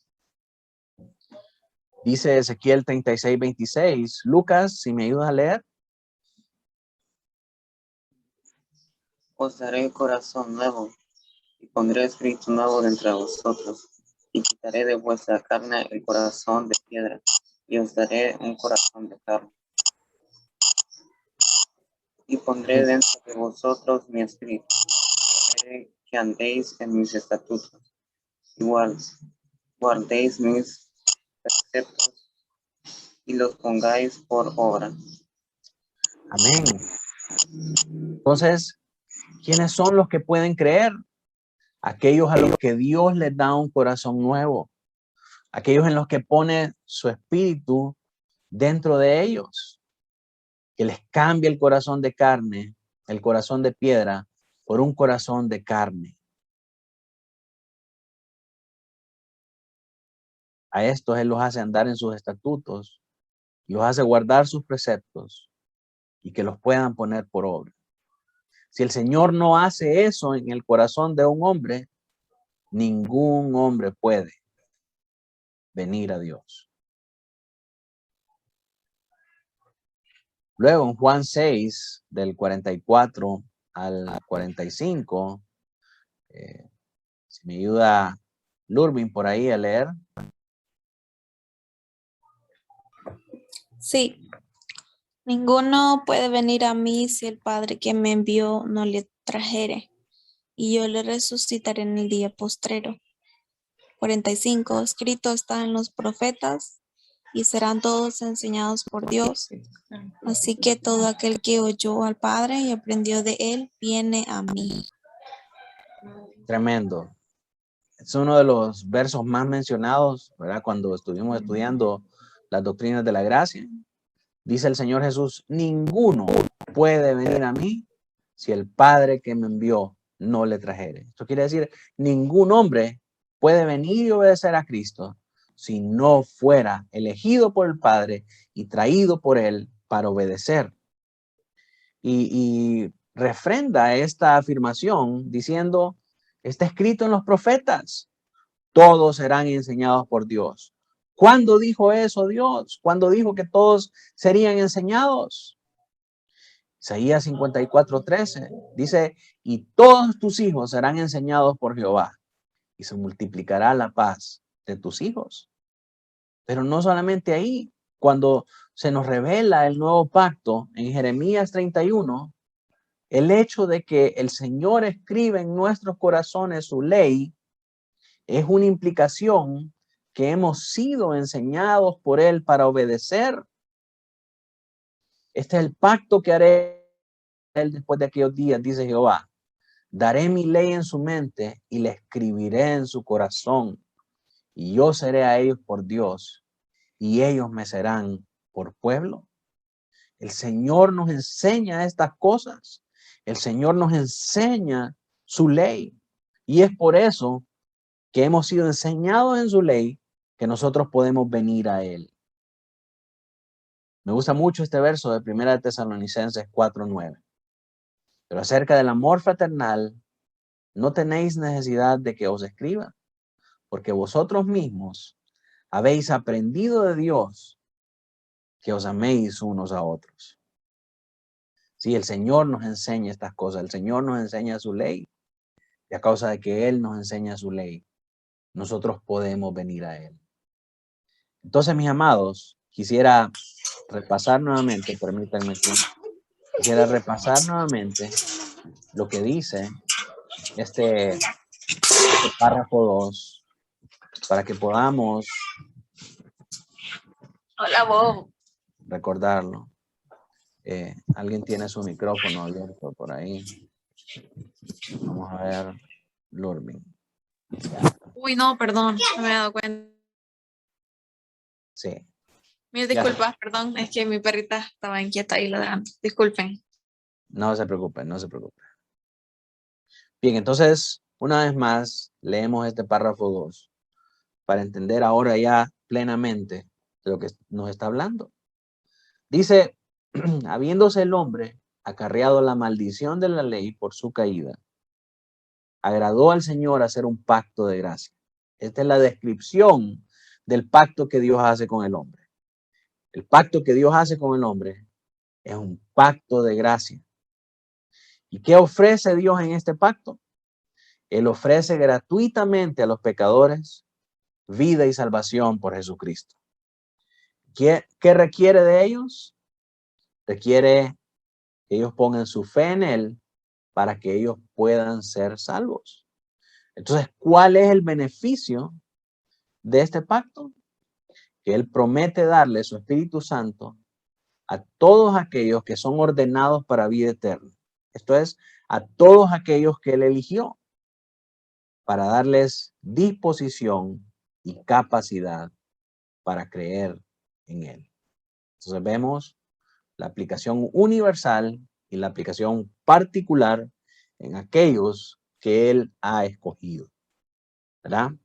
Dice Ezequiel 36:26. Lucas, si me ayudas a leer. Os daré corazón nuevo y pondré espíritu nuevo dentro de vosotros, y quitaré de vuestra carne el corazón de piedra, y os daré un corazón de carne. Y pondré dentro de vosotros mi espíritu, y haré que andéis en mis estatutos, igual guardéis mis preceptos y los pongáis por obra. Amén. Entonces, ¿quiénes son los que pueden creer? Aquellos a los que Dios les da un corazón nuevo, aquellos en los que pone su espíritu dentro de ellos, que les cambie el corazón de carne, el corazón de piedra, por un corazón de carne. A estos Él los hace andar en sus estatutos, y los hace guardar sus preceptos, y que los puedan poner por obra. Si el Señor no hace eso en el corazón de un hombre, ningún hombre puede venir a Dios. Luego en Juan 6, del 44 al 45, si me ayuda Lurbin por ahí a leer. Sí. Ninguno puede venir a mí si el Padre que me envió no le trajere, y yo le resucitaré en el día postrero. 45. Escrito está en los profetas, y serán todos enseñados por Dios. Así que todo aquel que oyó al Padre y aprendió de él, viene a mí. Tremendo. Es uno de los versos más mencionados, ¿verdad? Cuando estuvimos estudiando las doctrinas de la gracia. Dice el Señor Jesús, ninguno puede venir a mí si el Padre que me envió no le trajere. Esto quiere decir, ningún hombre puede venir y obedecer a Cristo si no fuera elegido por el Padre y traído por Él para obedecer. Y refrenda esta afirmación diciendo, está escrito en los profetas, todos serán enseñados por Dios. ¿Cuándo dijo eso Dios? ¿Cuándo dijo que todos serían enseñados? Isaías 54:13 dice, y todos tus hijos serán enseñados por Jehová, y se multiplicará la paz de tus hijos. Pero no solamente ahí, cuando se nos revela el nuevo pacto en Jeremías 31, el hecho de que el Señor escribe en nuestros corazones su ley es una implicación que hemos sido enseñados por Él para obedecer. Este es el pacto que haré Él después de aquellos días, dice Jehová. Daré mi ley en su mente y la escribiré en su corazón. Y yo seré a ellos por Dios y ellos me serán por pueblo. El Señor nos enseña estas cosas. El Señor nos enseña su ley. Y es por eso que hemos sido enseñados en su ley que nosotros podemos venir a Él. Me gusta mucho este verso de 1 Tesalonicenses 4:9. Pero acerca del amor fraternal, no tenéis necesidad de que os escriba, porque vosotros mismos habéis aprendido de Dios que os améis unos a otros. Sí, el Señor nos enseña estas cosas, el Señor nos enseña su ley, y a causa de que Él nos enseña su ley, nosotros podemos venir a Él. Entonces, mis amados, quisiera repasar nuevamente, permítanme que quisiera repasar nuevamente lo que dice este párrafo 2 para que podamos recordarlo. Alguien tiene su micrófono abierto por ahí. Vamos a ver, Lurbin. Uy, no, perdón, no me he dado cuenta. Sí. Mis disculpas, perdón, es que mi perrita estaba inquieta y la dejan. Disculpen. No se preocupen, no se preocupen. Bien, entonces, una vez más, leemos este párrafo 2 para entender ahora ya plenamente de lo que nos está hablando. Dice, habiéndose el hombre acarreado la maldición de la ley por su caída, agradó al Señor hacer un pacto de gracia. Esta es la descripción del pacto que Dios hace con el hombre. El pacto que Dios hace con el hombre es un pacto de gracia. ¿Y qué ofrece Dios en este pacto? Él ofrece gratuitamente a los pecadores vida y salvación por Jesucristo. ¿Qué requiere de ellos? Requiere que ellos pongan su fe en Él para que ellos puedan ser salvos. Entonces, ¿cuál es el beneficio de este pacto? Que Él promete darle su Espíritu Santo a todos aquellos que son ordenados para vida eterna. Esto es, a todos aquellos que Él eligió para darles disposición y capacidad para creer en Él. Entonces vemos la aplicación universal y la aplicación particular en aquellos que Él ha escogido, ¿verdad? No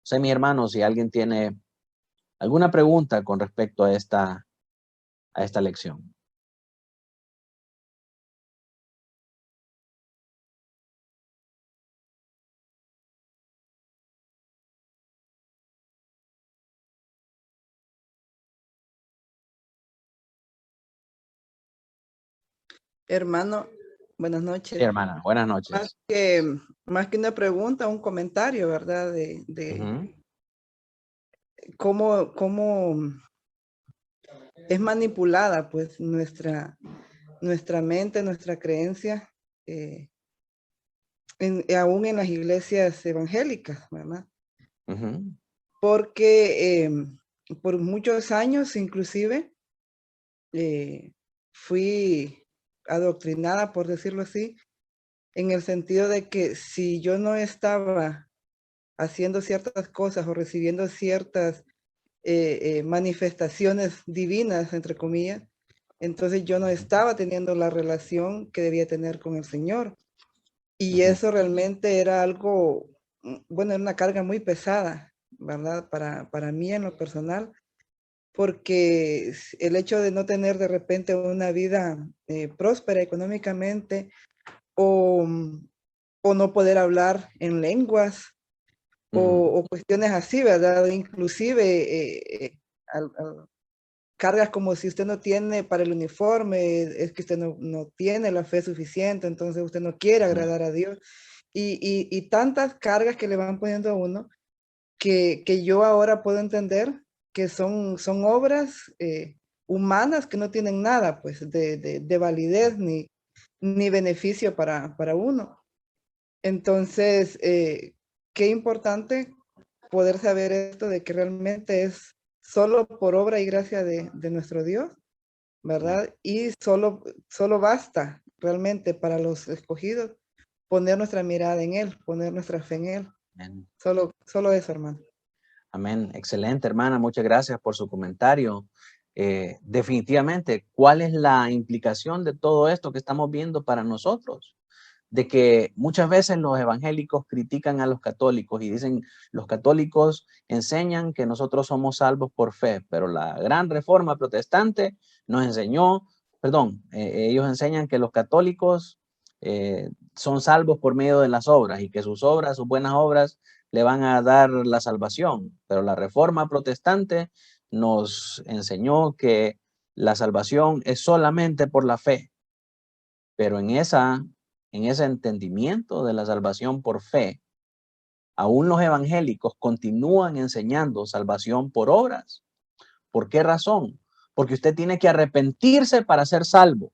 sé, mi hermano, si alguien tiene alguna pregunta con respecto a esta lección. Hermano, buenas Sí, noches. hermana, buenas Más noches. más que una pregunta, un comentario, ¿verdad? De Ujú, cómo es manipulada, pues, nuestra mente, nuestra creencia, aún en las iglesias evangélicas, ¿verdad? ujú, Porque por muchos años, inclusive, fui adoctrinada, por decirlo así, en el sentido de que si yo no estaba haciendo ciertas cosas o recibiendo ciertas manifestaciones divinas, entre comillas, entonces yo no estaba teniendo la relación que debía tener con el Señor. Y ujú, eso realmente era algo, bueno, era una carga muy pesada, ¿verdad? Para mí en lo personal, porque el hecho de no tener de repente una vida próspera económicamente o, o no poder hablar en lenguas ujú, o cuestiones así, ¿verdad? Inclusive cargas como si usted no tiene para el uniforme, es que usted no tiene la fe suficiente, entonces usted no quiere ujú, agradar a Dios. Y tantas cargas que le van poniendo a uno que yo ahora puedo entender que son obras humanas que no tienen nada pues de validez ni beneficio para uno. Entonces, qué importante poder saber esto de que realmente es solo por obra y gracia de nuestro Dios, ¿verdad? Y solo basta realmente para los escogidos poner nuestra mirada en Él, poner nuestra fe en Él. amén. Solo eso, hermano. Amén. Excelente, hermana. Muchas gracias por su comentario. Definitivamente, ¿cuál es la implicación de todo esto que estamos viendo para nosotros? De que muchas veces los evangélicos critican a los católicos y dicen, los católicos enseñan que nosotros somos salvos por fe, pero la gran reforma protestante nos enseñó, perdón, ellos enseñan que los católicos son salvos por medio de las obras y que sus obras, sus buenas obras, le van a dar la salvación. Pero la reforma protestante nos enseñó que la salvación es solamente por la fe. Pero en ese entendimiento de la salvación por fe, aún los evangélicos continúan enseñando salvación por obras. ¿Por qué razón? Porque usted tiene que arrepentirse para ser salvo.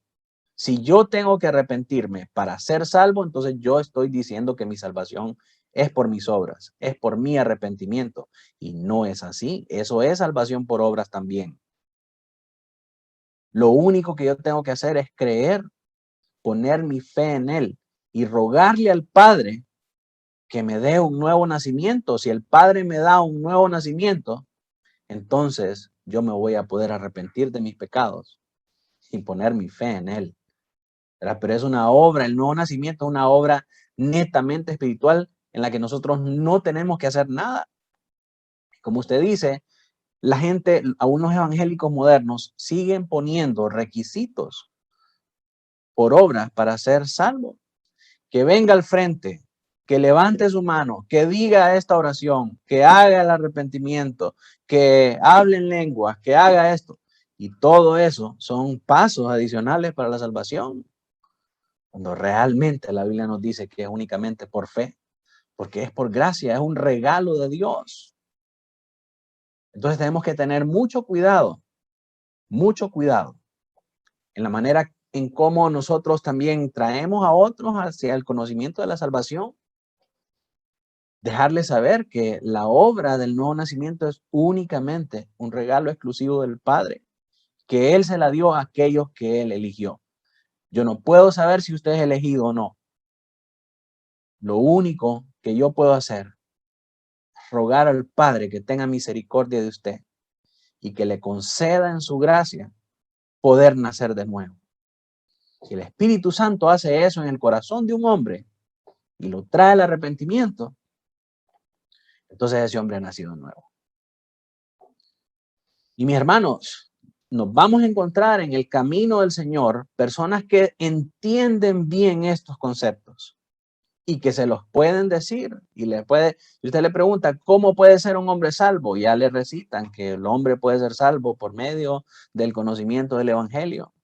Si yo tengo que arrepentirme para ser salvo, entonces yo estoy diciendo que mi salvación es por mis obras, es por mi arrepentimiento. Y no es así. Eso es salvación por obras también. Lo único que yo tengo que hacer es creer, poner mi fe en Él y rogarle al Padre que me dé un nuevo nacimiento. Si el Padre me da un nuevo nacimiento, entonces yo me voy a poder arrepentir de mis pecados y poner mi fe en Él. ¿Verdad? Pero es una obra, el nuevo nacimiento es una obra netamente espiritual en la que nosotros no tenemos que hacer nada. Como usted dice, la gente, aún los evangélicos modernos, siguen poniendo requisitos por obras para ser salvos. Que venga al frente, que levante su mano, que diga esta oración, que haga el arrepentimiento, que hable en lenguas, que haga esto. Y todo eso son pasos adicionales para la salvación. Cuando realmente la Biblia nos dice que es únicamente por fe, porque es por gracia, es un regalo de Dios. Entonces tenemos que tener mucho cuidado en la manera en cómo nosotros también traemos a otros hacia el conocimiento de la salvación. Dejarles saber que la obra del nuevo nacimiento es únicamente un regalo exclusivo del Padre, que Él se la dio a aquellos que Él eligió. Yo no puedo saber si usted es elegido o no. Lo único que yo puedo hacer es rogar al Padre que tenga misericordia de usted y que le conceda en su gracia poder nacer de nuevo. Si el Espíritu Santo hace eso en el corazón de un hombre y lo trae al arrepentimiento, entonces ese hombre ha nacido de nuevo. Y mis hermanos, nos vamos a encontrar en el camino del Señor personas que entienden bien estos conceptos y que se los pueden decir. Y si usted le pregunta, ¿cómo puede ser un hombre salvo? Ya le recitan que el hombre puede ser salvo por medio del conocimiento del Evangelio.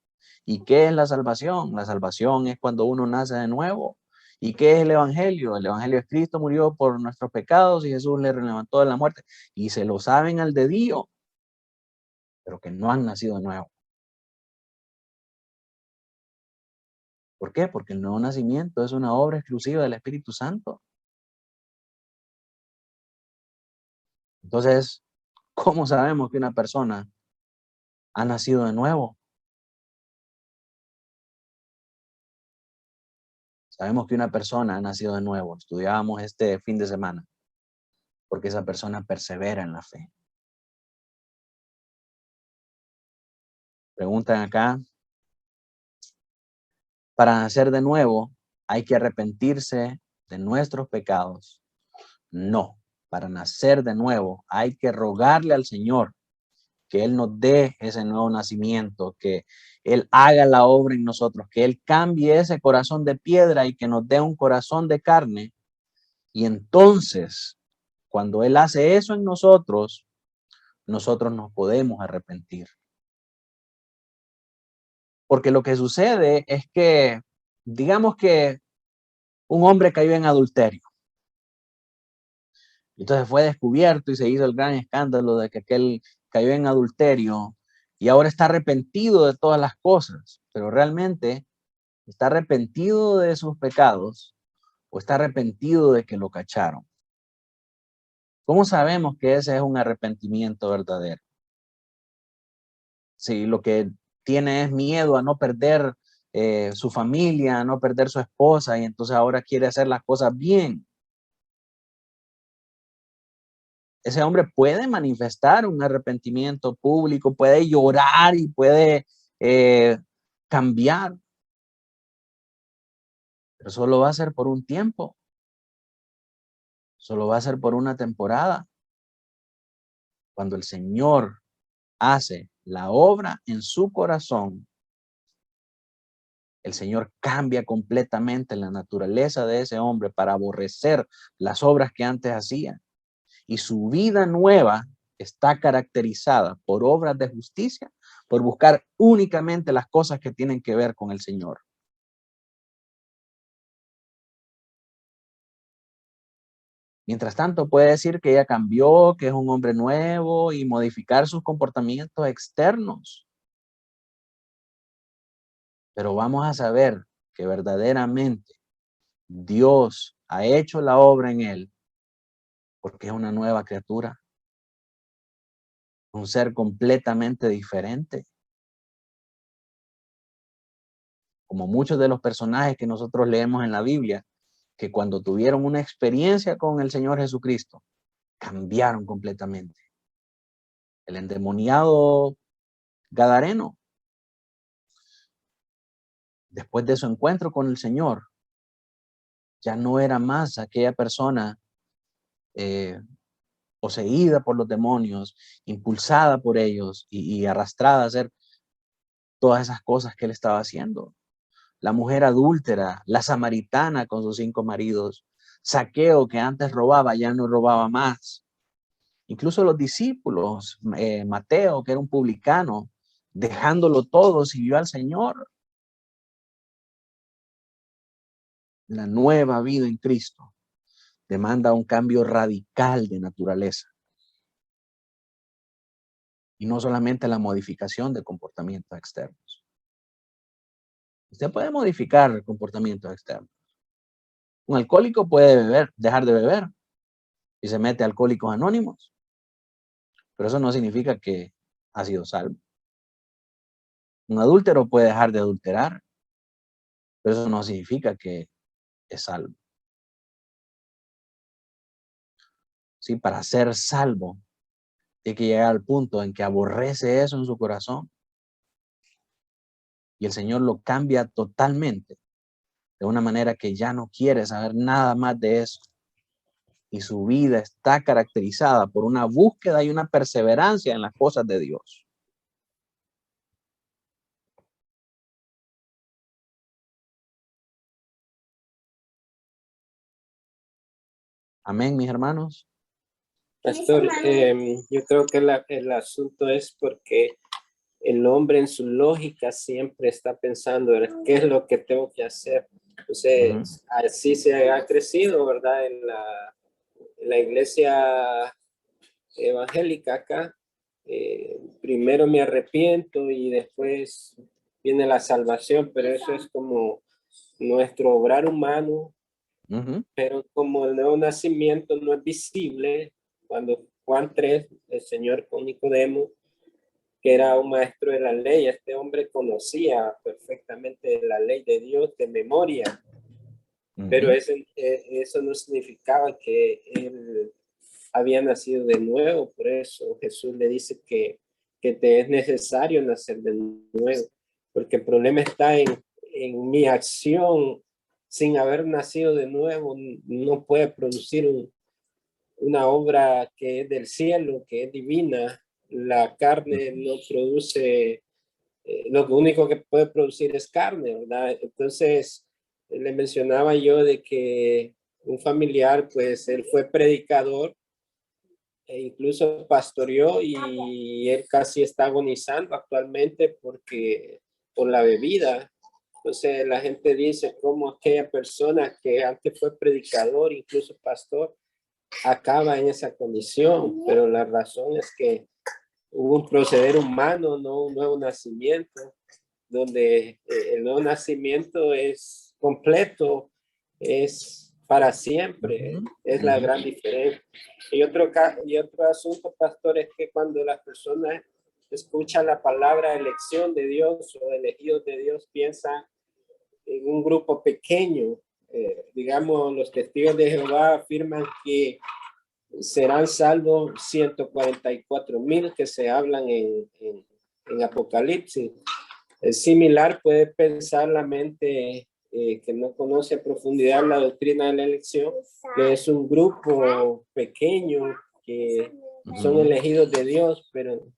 ¿Y qué es la salvación? La salvación es cuando uno nace de nuevo. ¿Y qué es el Evangelio? El Evangelio es Cristo murió por nuestros pecados y Jesús le levantó de la muerte. Y se lo saben al dedillo, pero que no han nacido de nuevo. ¿Por qué? Porque el nuevo nacimiento es una obra exclusiva del Espíritu Santo. Entonces, ¿cómo sabemos que una persona ha nacido de nuevo? Sabemos que una persona ha nacido de nuevo. Estudiábamos este fin de semana. Porque esa persona persevera en la fe. Preguntan acá, para nacer de nuevo, ¿hay que arrepentirse de nuestros pecados? No, para nacer de nuevo hay que rogarle al Señor que Él nos dé ese nuevo nacimiento, que Él haga la obra en nosotros, que Él cambie ese corazón de piedra y que nos dé un corazón de carne. Y entonces, cuando Él hace eso en nosotros, nosotros nos podemos arrepentir. Porque lo que sucede es que, digamos que un hombre cayó en adulterio. Entonces fue descubierto y se hizo el gran escándalo de que aquel cayó en adulterio y ahora está arrepentido de todas las cosas, pero realmente está arrepentido de sus pecados o está arrepentido de que lo cacharon. ¿Cómo sabemos que ese es un arrepentimiento verdadero? Si lo que tiene es miedo a no perder su familia, a no perder su esposa y entonces ahora quiere hacer las cosas bien. Ese hombre puede manifestar un arrepentimiento público, puede llorar y puede cambiar, pero solo va a ser por un tiempo, solo va a ser por una temporada. Cuando el Señor hace la obra en su corazón, el Señor cambia completamente la naturaleza de ese hombre para aborrecer las obras que antes hacía. Y su vida nueva está caracterizada por obras de justicia, por buscar únicamente las cosas que tienen que ver con el Señor. Mientras tanto, puede decir que ella cambió, que es un hombre nuevo y modificar sus comportamientos externos. Pero vamos a saber que verdaderamente Dios ha hecho la obra en él porque es una nueva criatura. Un ser completamente diferente. Como muchos de los personajes que nosotros leemos en la Biblia, que cuando tuvieron una experiencia con el Señor Jesucristo, cambiaron completamente. El endemoniado Gadareno, después de su encuentro con el Señor, ya no era más aquella persona poseída por los demonios, impulsada por ellos y arrastrada a hacer todas esas cosas que él estaba haciendo. La mujer adúltera, la samaritana con sus 5 maridos, Zaqueo que antes robaba, ya no robaba más. Incluso los discípulos, Mateo, que era un publicano, dejándolo todo, siguió al Señor. La nueva vida en Cristo demanda un cambio radical de naturaleza. Y no solamente la modificación de comportamientos externos. Usted puede modificar comportamientos externos. Un alcohólico puede dejar de beber y se mete a Alcohólicos Anónimos. Pero eso no significa que ha sido salvo. Un adúltero puede dejar de adulterar, pero eso no significa que es salvo. Sí, para ser salvo, Tiene que llegar al punto en que aborrece eso en su corazón. Y el Señor lo cambia totalmente. De una manera que ya no quiere saber nada más de eso. Y su vida está caracterizada por una búsqueda y una perseverancia en las cosas de Dios. Amén, mis hermanos. Pastor, yo creo que el asunto es porque el hombre en su lógica siempre está pensando qué es lo que tengo que hacer. Entonces, así se ha crecido, ¿verdad? En la iglesia evangélica acá. Primero me arrepiento y después viene la salvación, pero eso es como nuestro obrar humano. Pero como el nuevo nacimiento no es visible, cuando Juan 3, el Señor con Nicodemo, que era un maestro de la ley, este hombre conocía perfectamente la ley de Dios de memoria, pero eso no significaba que él había nacido de nuevo. Por eso Jesús le dice que te es necesario nacer de nuevo, porque el problema está en mi acción. Sin haber nacido de nuevo, no puede producir una obra que es del cielo, que es divina. La carne no produce, lo único que puede producir es carne, ¿verdad? Entonces, le mencionaba yo de que un familiar, pues él fue predicador e incluso pastoreó, y él casi está agonizando actualmente por la bebida. Entonces la gente dice cómo aquella persona que antes fue predicador, incluso pastor, acaba en esa condición, pero la razón es que hubo un proceder humano, no un nuevo nacimiento, donde el nuevo nacimiento es completo, es para siempre, es la gran diferencia. Y otro asunto, pastor, es que cuando las personas escuchan la palabra elección de Dios o elegidos de Dios, piensan en un grupo pequeño. Digamos, los testigos de Jehová afirman que serán salvos 144,000 que se hablan en Apocalipsis. Es similar, puede pensar la mente que no conoce a profundidad la doctrina de la elección, que es un grupo pequeño que son elegidos de Dios, pero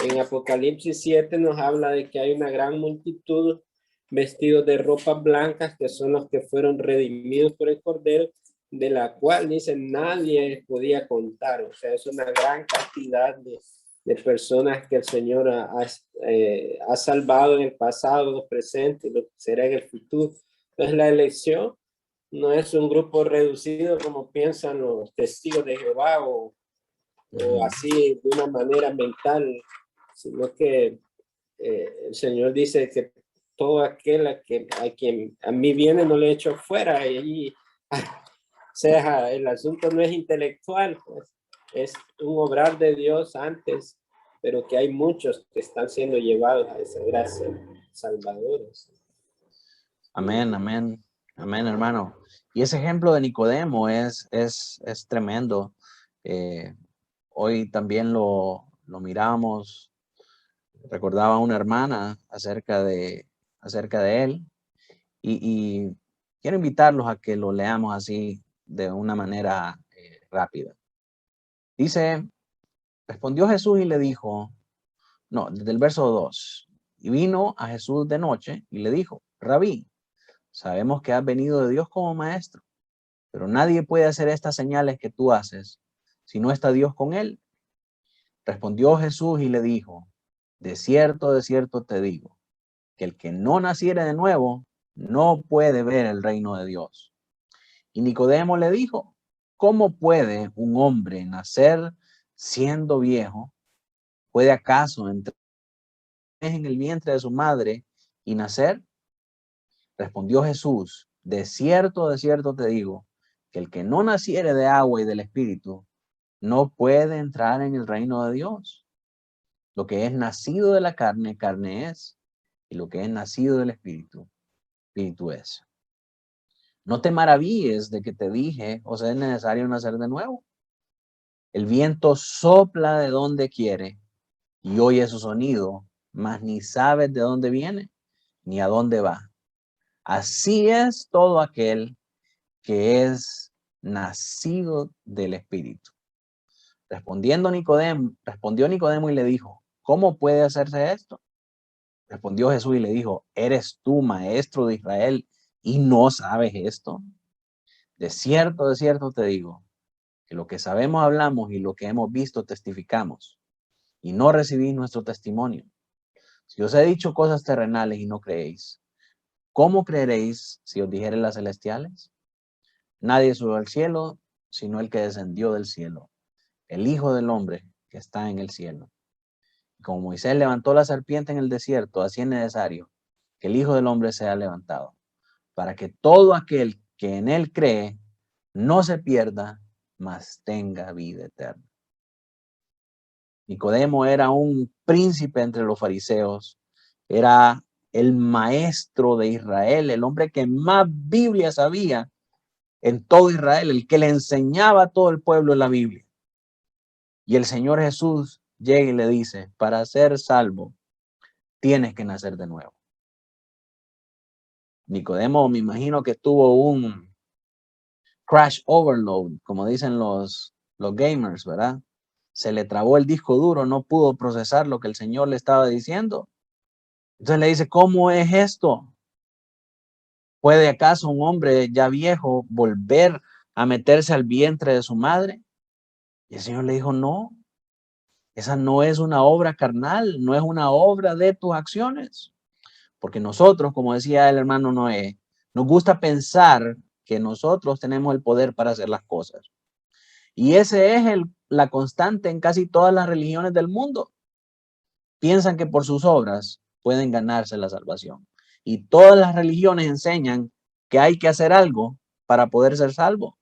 en Apocalipsis 7 nos habla de que hay una gran multitud vestidos de ropas blancas, que son los que fueron redimidos por el Cordero, de la cual dice nadie podía contar. O sea, es una gran cantidad de personas que el Señor ha salvado en el pasado, presente, y lo que será en el futuro. Entonces la elección no es un grupo reducido como piensan los testigos de Jehová o así de una manera mental, sino que el Señor dice que todo aquel a quien a mí viene no le echo fuera. Y o sea, el asunto no es intelectual, pues, es un obrar de Dios antes, pero que hay muchos que están siendo llevados a esa gracia salvadora. Amén, amén, amén, hermano. Y ese ejemplo de Nicodemo es tremendo. Hoy también lo miramos. Recordaba a una hermana acerca de él, y quiero invitarlos a que lo leamos así de una manera rápida. Dice, respondió Jesús y le dijo, no, desde el verso 2, y vino a Jesús de noche y le dijo, Rabí, sabemos que has venido de Dios como maestro, pero nadie puede hacer estas señales que tú haces si no está Dios con él. Respondió Jesús y le dijo, de cierto te digo, que el que no naciere de nuevo no puede ver el reino de Dios. Y Nicodemo le dijo, ¿cómo puede un hombre nacer siendo viejo? ¿Puede acaso entrar en el vientre de su madre y nacer? Respondió Jesús, de cierto te digo, que el que no naciere de agua y del Espíritu no puede entrar en el reino de Dios. Lo que es nacido de la carne, carne es, y lo que es nacido del Espíritu, Espíritu es. No te maravilles de que te dije, o sea, es necesario nacer de nuevo. El viento sopla de donde quiere y oye su sonido, mas ni sabes de dónde viene ni a dónde va. Así es todo aquel que es nacido del Espíritu. Respondió Nicodemo y le dijo, ¿cómo puede hacerse esto? Respondió Jesús y le dijo, ¿eres tú maestro de Israel y no sabes esto? De cierto te digo, que lo que sabemos hablamos y lo que hemos visto testificamos, y no recibís nuestro testimonio. Si os he dicho cosas terrenales y no creéis, ¿cómo creeréis si os dijere las celestiales? Nadie subió al cielo, sino el que descendió del cielo, el Hijo del Hombre que está en el cielo. Como Moisés levantó la serpiente en el desierto, así es necesario que el Hijo del Hombre sea levantado, para que todo aquel que en él cree no se pierda, mas tenga vida eterna. Nicodemo era un príncipe entre los fariseos, era el maestro de Israel, el hombre que más Biblia sabía en todo Israel, el que le enseñaba a todo el pueblo en la Biblia. Y el Señor Jesús llega y le dice, para ser salvo, tienes que nacer de nuevo. Nicodemo, me imagino que tuvo un crash overload, como dicen los gamers, ¿verdad? Se le trabó el disco duro, no pudo procesar lo que el Señor le estaba diciendo. Entonces le dice, ¿cómo es esto? ¿Puede acaso un hombre ya viejo volver a meterse al vientre de su madre? Y el Señor le dijo, no, esa no es una obra carnal, no es una obra de tus acciones. Porque nosotros, como decía el hermano Noé, nos gusta pensar que nosotros tenemos el poder para hacer las cosas. Y ese es la constante en casi todas las religiones del mundo. Piensan que por sus obras pueden ganarse la salvación. Y todas las religiones enseñan que hay que hacer algo para poder ser salvo.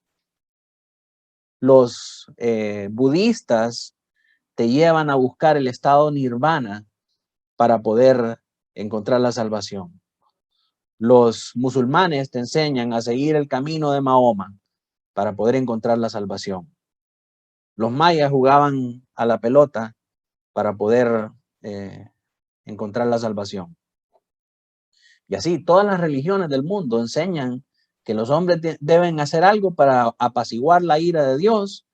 Los budistas te llevan a buscar el estado nirvana para poder encontrar la salvación. Los musulmanes te enseñan a seguir el camino de Mahoma para poder encontrar la salvación. Los mayas jugaban a la pelota para poder encontrar la salvación. Y así, todas las religiones del mundo enseñan que los hombres deben hacer algo para apaciguar la ira de Dios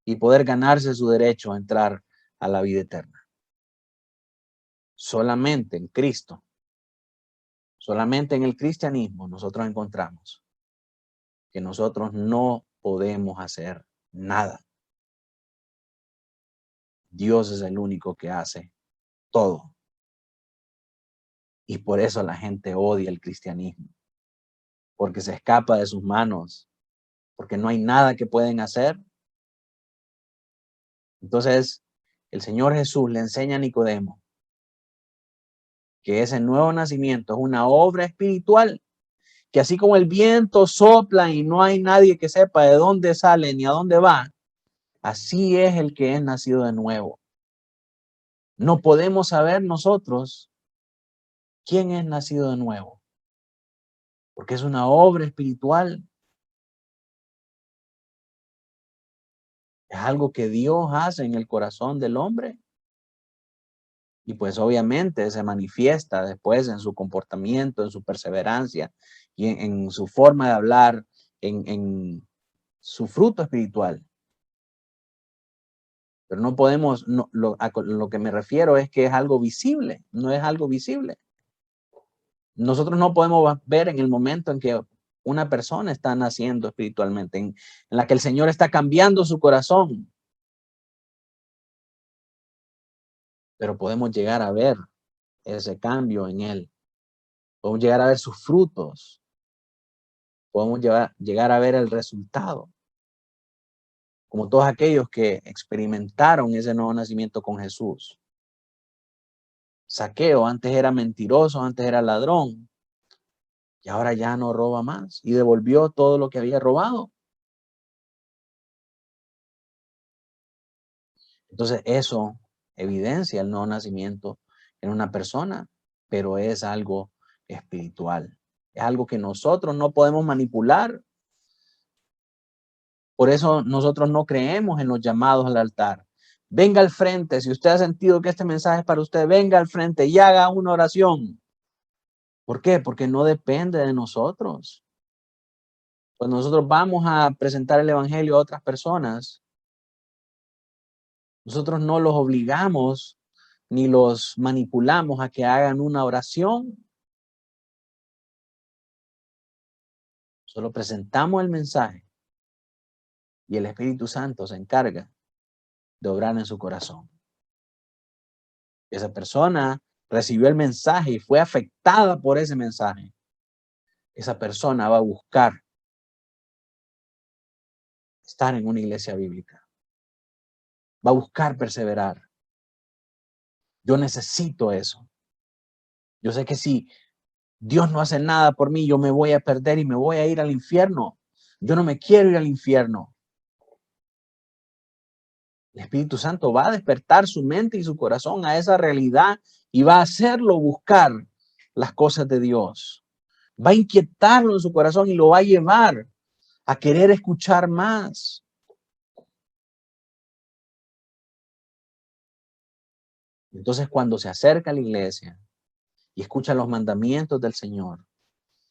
y poder ganarse su derecho a entrar a la vida eterna. Solamente en Cristo, solamente en el cristianismo nosotros encontramos que nosotros no podemos hacer nada. Dios es el único que hace todo. Y por eso la gente odia el cristianismo, porque se escapa de sus manos, porque no hay nada que pueden hacer. Entonces, el Señor Jesús le enseña a Nicodemo que ese nuevo nacimiento es una obra espiritual, que así como el viento sopla y no hay nadie que sepa de dónde sale ni a dónde va, así es el que es nacido de nuevo. No podemos saber nosotros quién es nacido de nuevo, porque es una obra espiritual. Es algo que Dios hace en el corazón del hombre. Y pues obviamente se manifiesta después en su comportamiento, en su perseverancia y en su forma de hablar, en su fruto espiritual. Pero no podemos, lo que me refiero es que es algo visible, no es algo visible. Nosotros no podemos ver en el momento en que una persona está naciendo espiritualmente, en la que el Señor está cambiando su corazón. Pero podemos llegar a ver ese cambio en él. Podemos llegar a ver sus frutos. Podemos llegar a ver el resultado. Como todos aquellos que experimentaron ese nuevo nacimiento con Jesús. Zaqueo antes era mentiroso, antes era ladrón. Y ahora ya no roba más. Y devolvió todo lo que había robado. Entonces eso evidencia el nuevo nacimiento en una persona, pero es algo espiritual. Es algo que nosotros no podemos manipular. Por eso nosotros no creemos en los llamados al altar. Venga al frente. Si usted ha sentido que este mensaje es para usted, venga al frente y haga una oración. ¿Por qué? Porque no depende de nosotros. Cuando nosotros vamos a presentar el evangelio a otras personas, nosotros no los obligamos ni los manipulamos a que hagan una oración. Solo presentamos el mensaje y el Espíritu Santo se encarga de obrar en su corazón. Esa persona recibió el mensaje y fue afectada por ese mensaje. Esa persona va a buscar estar en una iglesia bíblica. Va a buscar perseverar. Yo necesito eso. Yo sé que si Dios no hace nada por mí, yo me voy a perder y me voy a ir al infierno. Yo no me quiero ir al infierno. El Espíritu Santo va a despertar su mente y su corazón a esa realidad y va a hacerlo buscar las cosas de Dios. Va a inquietarlo en su corazón y lo va a llevar a querer escuchar más. Entonces, cuando se acerca a la iglesia y escucha los mandamientos del Señor,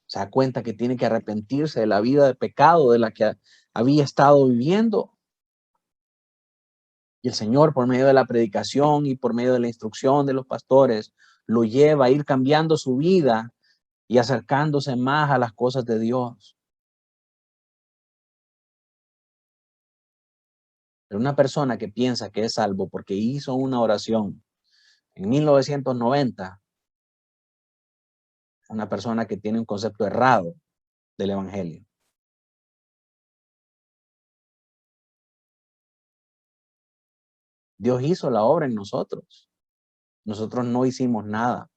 se da cuenta que tiene que arrepentirse de la vida de pecado de la que había estado viviendo. Y el Señor, por medio de la predicación y por medio de la instrucción de los pastores, lo lleva a ir cambiando su vida y acercándose más a las cosas de Dios. Pero una persona que piensa que es salvo porque hizo una oración en 1990, una persona que tiene un concepto errado del evangelio. Dios hizo la obra en nosotros. Nosotros no hicimos nada.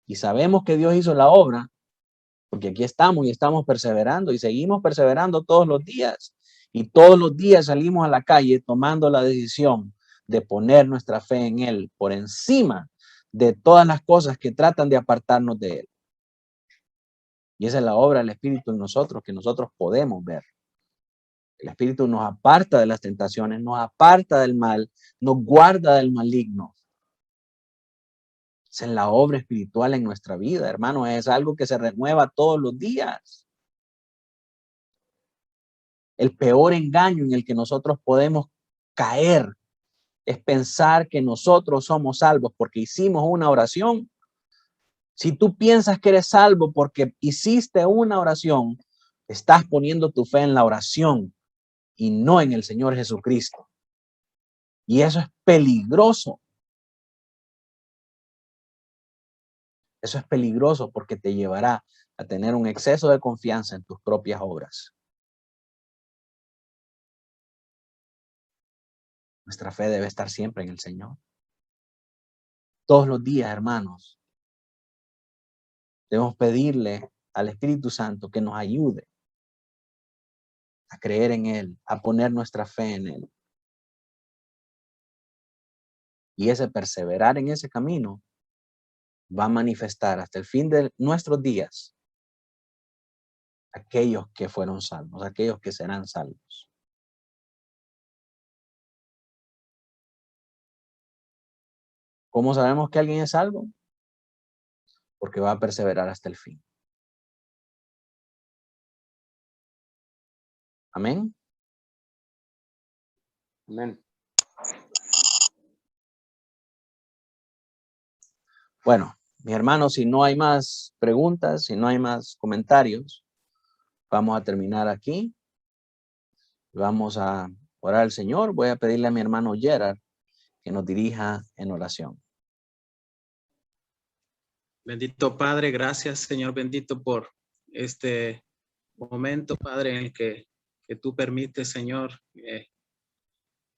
Y sabemos que Dios hizo la obra porque aquí estamos y estamos perseverando y seguimos perseverando todos los días. Y todos los días salimos a la calle tomando la decisión de poner nuestra fe en Él por encima de todas las cosas que tratan de apartarnos de Él. Y esa es la obra del Espíritu en nosotros, que nosotros podemos ver. El Espíritu nos aparta de las tentaciones, nos aparta del mal, nos guarda del maligno. Esa es la obra espiritual en nuestra vida, hermano. Es algo que se renueva todos los días. El peor engaño en el que nosotros podemos caer es pensar que nosotros somos salvos porque hicimos una oración. Si tú piensas que eres salvo porque hiciste una oración, estás poniendo tu fe en la oración y no en el Señor Jesucristo. Y eso es peligroso. Eso es peligroso porque te llevará a tener un exceso de confianza en tus propias obras. Nuestra fe debe estar siempre en el Señor. Todos los días, hermanos, debemos pedirle al Espíritu Santo que nos ayude a creer en Él, a poner nuestra fe en Él. Y ese perseverar en ese camino va a manifestar hasta el fin de nuestros días aquellos que fueron salvos, aquellos que serán salvos. ¿Cómo sabemos que alguien es salvo? Porque va a perseverar hasta el fin. Amén. Amén. Bueno, mis hermanos, si no hay más preguntas, si no hay más comentarios, vamos a terminar aquí. Vamos a orar al Señor. Voy a pedirle a mi hermano Gerard que nos dirija en oración. Bendito Padre, gracias Señor bendito por este momento, Padre, en el que tú permites, Señor,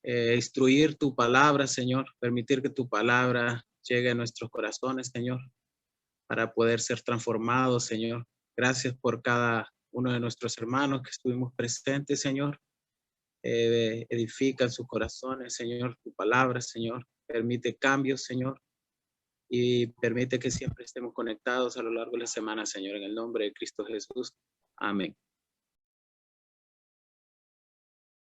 instruir tu palabra, Señor, permitir que tu palabra llegue a nuestros corazones, Señor, para poder ser transformados, Señor. Gracias por cada uno de nuestros hermanos que estuvimos presentes, Señor. Edifica sus corazones, Señor, tu palabra, Señor. Permite cambios, Señor. Y permite que siempre estemos conectados a lo largo de la semana, Señor, en el nombre de Cristo Jesús. Amén.